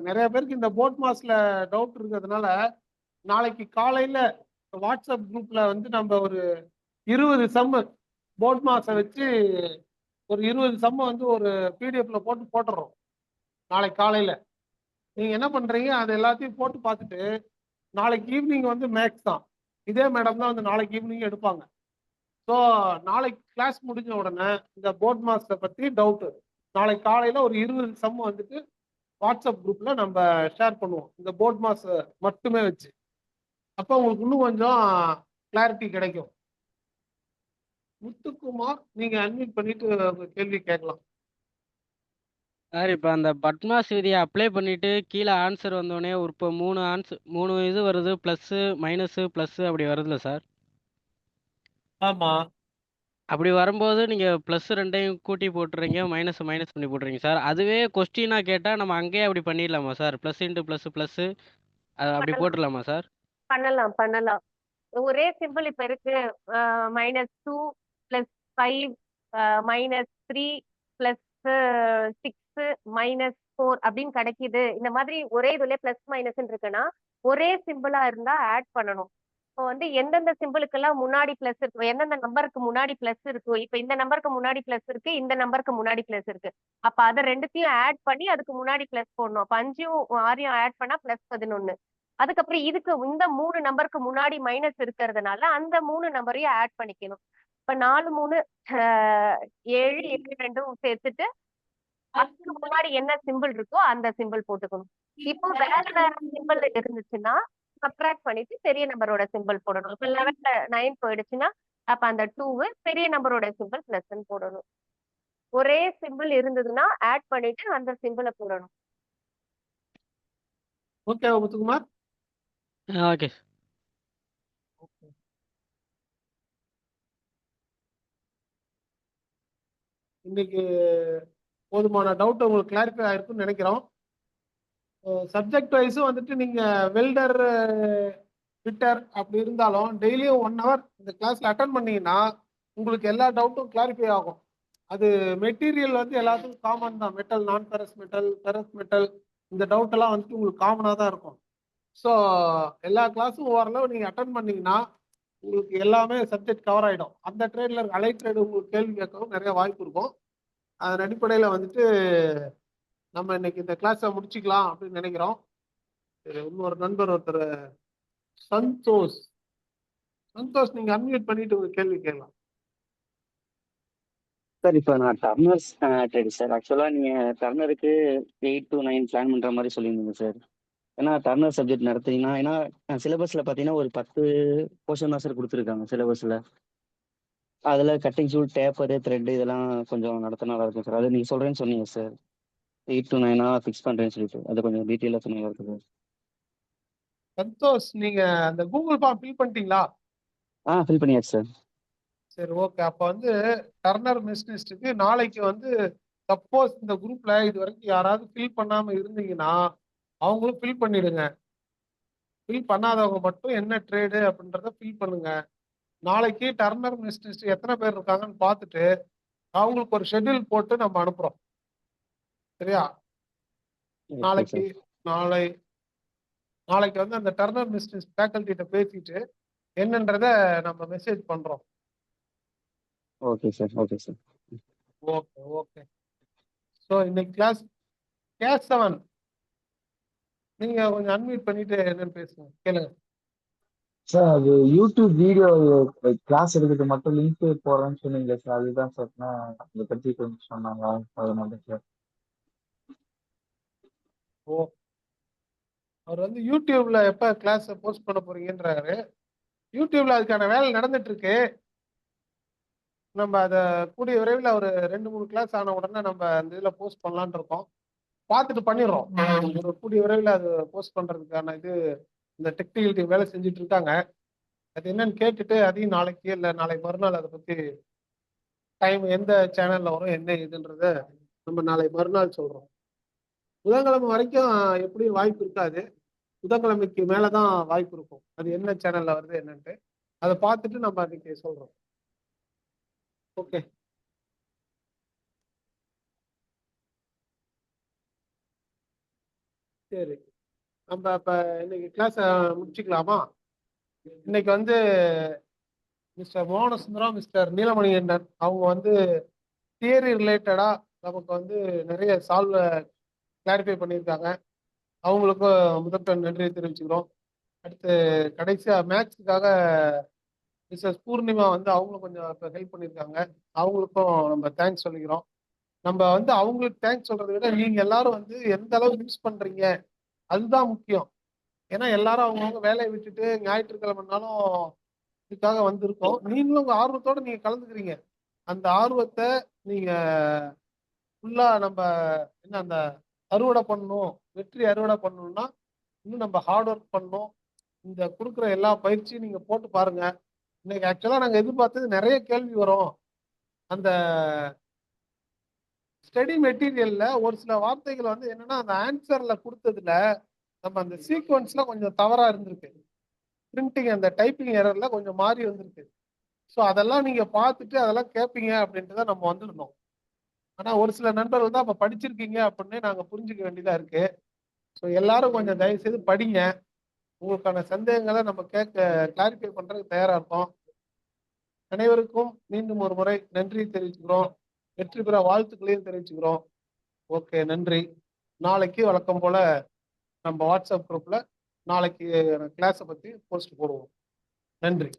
நிறைய பேருக்கு இந்த போட் மாஸ்ல டவுட் இருக்கிறதுனால நாளைக்கு காலையில வாட்ஸ்அப் குரூப்ல வந்து நம்ம ஒரு 20 சம்மு போட் மாஸை வச்சு ஒரு 20 சம்ம வந்து ஒரு பிடிஎஃப்ல போட்டுறோம் நாளைக்கு காலையில. நீங்க என்ன பண்றீங்க, அது எல்லாத்தையும் போட்டு பார்த்துட்டு நாளைக்கு ஈவினிங் வந்து மேக்ஸ் தான் இதே மேடம் தான் வந்து நாளைக்கு ஈவினிங் எடுப்பாங்க. ஸோ நாளைக்கு கிளாஸ் முடிஞ்ச உடனே இந்த போர்ட் மாஸ்டரை பற்றி டவுட்டு நாளைக்கு காலையில் ஒரு 20 சம் வந்துட்டு வாட்ஸ்அப் குரூப்பில் நம்ம ஷேர் பண்ணுவோம் இந்த போர்ட் மாஸ் மட்டுமே வச்சு. அப்போ உங்களுக்கு இன்னும் கொஞ்சம் கிளாரிட்டி கிடைக்கும். முத்துக்குமார், நீங்கள் அட்மிட் பண்ணிட்டு உங்கள் கேள்வி கேட்கலாம். சார் இப்போ அந்த பட்மாஸ் விதியை அப்ளை பண்ணிட்டு கீழே ஆன்சர் வந்தோடனே ஒரு இப்போ 3 இது வருது, ப்ளஸ்ஸு மைனஸு ப்ளஸ்ஸு அப்படி வருதுல்ல சார்? ஆமாம். அப்படி வரும்போது நீங்கள் ப்ளஸ் ரெண்டையும் கூட்டி போட்டுறீங்க, மைனஸ் மைனஸ் பண்ணி போட்டுறீங்க சார். அதுவே கொஸ்டினாக கேட்டால் நம்ம அங்கேயே அப்படி பண்ணிடலாமா சார்? ப்ளஸ் இன்ட்டு ப்ளஸ்ஸு அப்படி போட்டுடலாமா சார்? பண்ணலாம். ஒரே சிம்பிள் இப்ப இருக்கு. -2 + 5 -3 + 6 -4 அப்படின்னு கிடைக்குது. இந்த மாதிரி ஒரே இதுல பிளஸ் மைனஸ் இருக்குன்னா ஒரே சிம்பிளா இருந்தா ஆட் பண்ணணும். இப்போ வந்து எந்தெந்த சிம்பிளுக்கெல்லாம் முன்னாடி பிளஸ் இருக்கு, எந்தெந்த நம்பருக்கு முன்னாடி பிளஸ் இருக்கு, இப்ப இந்த நம்பருக்கு முன்னாடி பிளஸ் இருக்கு, இந்த நம்பருக்கு முன்னாடி பிளஸ் இருக்கு. அப்ப அதை ரெண்டுத்தையும் ஆட் பண்ணி அதுக்கு முன்னாடி பிளஸ் போடணும். அப்ப 5யும் 6யும் ஆட் பண்ணா +11. அதுக்கப்புறம் இதுக்கு இந்த 3 நம்பருக்கு முன்னாடி மைனஸ் இருக்கிறதுனால அந்த 3 நம்பரையும் ஆட் பண்ணிக்கணும். இப்ப 4 3 7 7 2 சேர்த்துட்டு அதுக்கு முன்னாடி என்ன சிம்பிள் இருக்கோ அந்த சிம்பிள் போட்டுக்கணும். இப்போ வேற வேற சிம்பிள் இருந்துச்சுன்னா சப்ட்ராக்ட் பண்ணிட்டு பெரிய நம்பரோட சிம்பிள் போடணும். இப்ப 11ல 9 போயிடுச்சுன்னா அப்ப அந்த 2 பெரிய நம்பரோட சிம்பிள் +ன்னு போடணும். ஒரே சிம்பிள் இருந்ததுன்னா ஆட் பண்ணிட்டு அந்த சிம்பிளை போடணும். ஓகே முத்துக்குமார். ஓகே. இன்னைக்கு போதுமான டவுட் உங்களுக்கு கிளாரிஃபை ஆயிருக்குன்னு நினைக்கிறோம். சப்ஜெக்ட் வைஸும் வந்துட்டு நீங்க வெல்டர் ஃபிட்டர் அப்படி இருந்தாலும் டெய்லியும் 1 hour இந்த கிளாஸ்ல அட்டன் பண்ணீங்கன்னா உங்களுக்கு எல்லா டவுட்டும் கிளாரிஃபை ஆகும். அது மெட்டீரியல் வந்து எல்லாத்துக்கும் காமன் தான். மெட்டல், நான் ஃபெரஸ் மெட்டல், ஃபெரஸ் மெட்டல், இந்த டவுட் எல்லாம் வந்துட்டு உங்களுக்கு காமனாக தான் இருக்கும். ஸோ எல்லா கிளாஸும் ஓரளவு நீங்கள் அட்டன் பண்ணீங்கன்னா உங்களுக்கு எல்லாமே சப்ஜெக்ட் கவர் ஆகிடும். அந்த ட்ரேடில் இருக்க அலை ட்ரேடு உங்களுக்கு கேள்வி கேட்கவும் நிறைய வாய்ப்பு இருக்கும். அதன் அடிப்படையில் வந்துட்டு நம்ம இன்னைக்கு இந்த கிளாஸை முடிச்சுக்கலாம் அப்படின்னு நினைக்கிறோம். சரி, இன்னொரு நண்பர் ஒருத்தர் சந்தோஷ், நீங்கள் அன்மியூட் பண்ணிட்டு உங்க கேள்வி கேட்கலாம். சார் இப்போ நான் டர்னர்ஸ் ட்ரேடு சார். ஆக்சுவலாக நீங்கள் டர்னருக்கு 8 to 9 பிளான் பண்ணுற மாதிரி சொல்லியிருந்தீங்க சார். ஏன்னா டர்னர் சப்ஜெக்ட் நடத்துறீங்கன்னா, ஏன்னா சிலபஸில் பார்த்தீங்கன்னா ஒரு 10 போர்ஷன் தான் சார் கொடுத்துருக்காங்க சிலபஸில். அதில் கட்டிங் ஷூட், டேப்பரு, த்ரெட் இதெல்லாம் கொஞ்சம் நடத்த நல்லா இருக்கும் சார். அது நீங்கள் சொல்கிறேன்னு சொன்னீங்க சார். 8 to 9 ஃபிக்ஸ் பண்ணுறேன்னு சொல்லிட்டு அதை கொஞ்சம் டீட்டெயிலாக சொன்னீங்க இருக்குது. சந்தோஷ், நீங்க அந்த கூகுள் ஃபார்ம் ஃபில் பண்ணிட்டீங்களா? ஃபில் பண்ணியாச்சு சார். சரி, ஓகே. அப்போ வந்து டர்னர் மெஷினிஸ்ட்டுக்கு நாளைக்கு வந்து சப்போஸ் இந்த குரூப்ல இது வரைக்கும் யாராவது ஃபில் பண்ணாம இருந்தீங்கன்னா அவங்களும் ஃபில் பண்ணிடுங்க. ஃபில் பண்ணாதவங்க மட்டும் என்ன ட்ரேடு அப்படின்றத ஃபில் பண்ணுங்க. நாளைக்கு டர்னர் மெஷினிஸ்ட் எத்தனை பேர் இருக்காங்கன்னு பார்த்துட்டு அவங்களுக்கு ஒரு ஷெட்யூல் போட்டு நம்ம அனுப்புறோம். சரியா? நாளைக்கு வந்து அந்த டர்னர் மெஷினிஸ்ட் ஃபேக்கல்ட்டிகிட்ட பேசிட்டு என்னன்றத நம்ம மெசேஜ் பண்றோம். Okay sir. ஓகே. ஸோ இன்னைக்கு கிளாஸ் K7 நீங்க கொஞ்சம் அன்மியூட் பண்ணிட்டு என்னன்னு பேசுங்க, கேளுங்க. சார் அது யூடியூப் வீடியோ கிளாஸ் எடுக்கிறது மட்டும் லிங்க் போடுறேன்னு சொன்னீங்க சார். அதுதான் சார் நான் அதை பற்றி கொஞ்சம் சொன்னாங்க. அது மட்டும் சார். ஓ, அவர் வந்து யூடியூப்ல எப்ப கிளாஸ் போஸ்ட் பண்ண போறீங்கன்றாரு. யூடியூப்ல அதுக்கான வேலை நடந்துட்டு இருக்கு. நம்ம அதை கூடிய விரைவில் ஒரு 2-3 கிளாஸ் ஆன உடனே நம்ம அந்த இதில் போஸ்ட் பண்ணலான் இருக்கோம். பார்த்துட்டு பண்ணிடுறோம். ஒரு கூடிய விரைவில் அது போஸ்ட் பண்றதுக்கான இது இந்த டெக்னிக்கல் டீம் வேலை செஞ்சுட்டு இருக்காங்க. அது என்னன்னு கேட்டுட்டு அதையும் நாளைக்கு இல்லை நாளை மறுநாள் அதை பற்றி டைம் எந்த சேனல்ல வரும் என்ன இதுன்றத நம்ம நாளை மறுநாள் சொல்றோம். புதன்கிழமை வரைக்கும் எப்படியும் வாய்ப்பு இருக்காது. புதன்கிழமைக்கு மேலதான் வாய்ப்பு இருக்கும். அது என்ன சேனல்ல வருது என்னன்ட்டு அதை பார்த்துட்டு நம்ம அன்னைக்கு சொல்றோம். ஓகே. சரி, நம்ம இப்ப இன்னைக்கு கிளாஸ் முடிச்சுக்கலாமா? இன்னைக்கு வந்து மிஸ்டர் மோகனசுந்தரம், மிஸ்டர் நீலமணிகண்டன் அவங்க வந்து தியரி ரிலேட்டடா நமக்கு வந்து நிறைய கிளாரிஃபை பண்ணியிருக்காங்க. அவங்களுக்கும் முதற்கண் நன்றியை தெரிவிச்சுக்கிறோம். அடுத்து கடைசியா மேக்ஸுக்காக மிஸ்ஸஸ் பூர்ணிமா வந்து அவங்களும் கொஞ்சம் இப்போ ஹெல்ப் பண்ணியிருக்காங்க. அவங்களுக்கும் நம்ம தேங்க்ஸ் சொல்லிக்கிறோம். நம்ம வந்து அவங்களுக்கு தேங்க்ஸ் சொல்றதை விட நீங்க எல்லாரும் வந்து எந்த அளவு யூஸ் பண்றீங்க அதுதான் முக்கியம். ஏன்னா எல்லாரும் அவங்கவுங்க வேலையை விட்டுட்டு ஞாயிற்றுக்கிழமைனாலும் இதுக்காக வந்திருக்கோம். நீங்களும் உங்க ஆர்வத்தோட நீங்க கலந்துக்கிறீங்க. அந்த ஆர்வத்தை நீங்க ஃபுல்லா நம்ம என்ன அந்த அறுவடை பண்ணணும், வெற்றி அறுவடை பண்ணணும்னா இன்னும் நம்ம ஹார்ட் ஒர்க் பண்ணணும். இந்த கொடுக்குற எல்லா பயிற்சியும் நீங்க போட்டு பாருங்க. இன்னைக்கு ஆக்சுவலா நாங்க எதிர்பார்த்தது நிறைய கேள்வி வரும். அந்த ஸ்டடி மெட்டீரியல்ல ஒரு சில வார்த்தைகள் வந்து என்னன்னா அந்த ஆன்சர்ல கொடுத்ததுல நம்ம அந்த சீக்வன்ஸ்ல கொஞ்சம் தவறா இருந்திருக்கு. பிரிண்டிங் அந்த டைப்பிங் எரர்ல கொஞ்சம் மாறி வந்திருக்கு. ஸோ அதெல்லாம் நீங்க பார்த்துட்டு அதெல்லாம் கேட்பீங்க அப்படின்ட்டு தான் நம்ம வந்திருந்தோம். ஆனா ஒரு சில நண்பர்கள் தான் அப்ப படிச்சிருக்கீங்க அப்படின்னு நாங்க புரிஞ்சுக்க வேண்டியதா இருக்கு. ஸோ எல்லாரும் கொஞ்சம் தயவு செய்து படிங்க. உங்களுக்கான சந்தேகங்களை நம்ம கிளாரிஃபை பண்றதுக்கு தயாரா இருக்கோம். அனைவருக்கும் மீண்டும் ஒரு முறை நன்றி தெரிவிச்சுக்கிறோம். வெற்றி பெற வாழ்த்துக்களையும் தெரிவிச்சுக்கிறோம். ஓகே, நன்றி. நாளைக்கு வழக்கம் போல நம்ம வாட்ஸ்அப் குரூப்ல நாளைக்கு கிளாஸை பத்தி போஸ்ட் போடுவோம். நன்றி.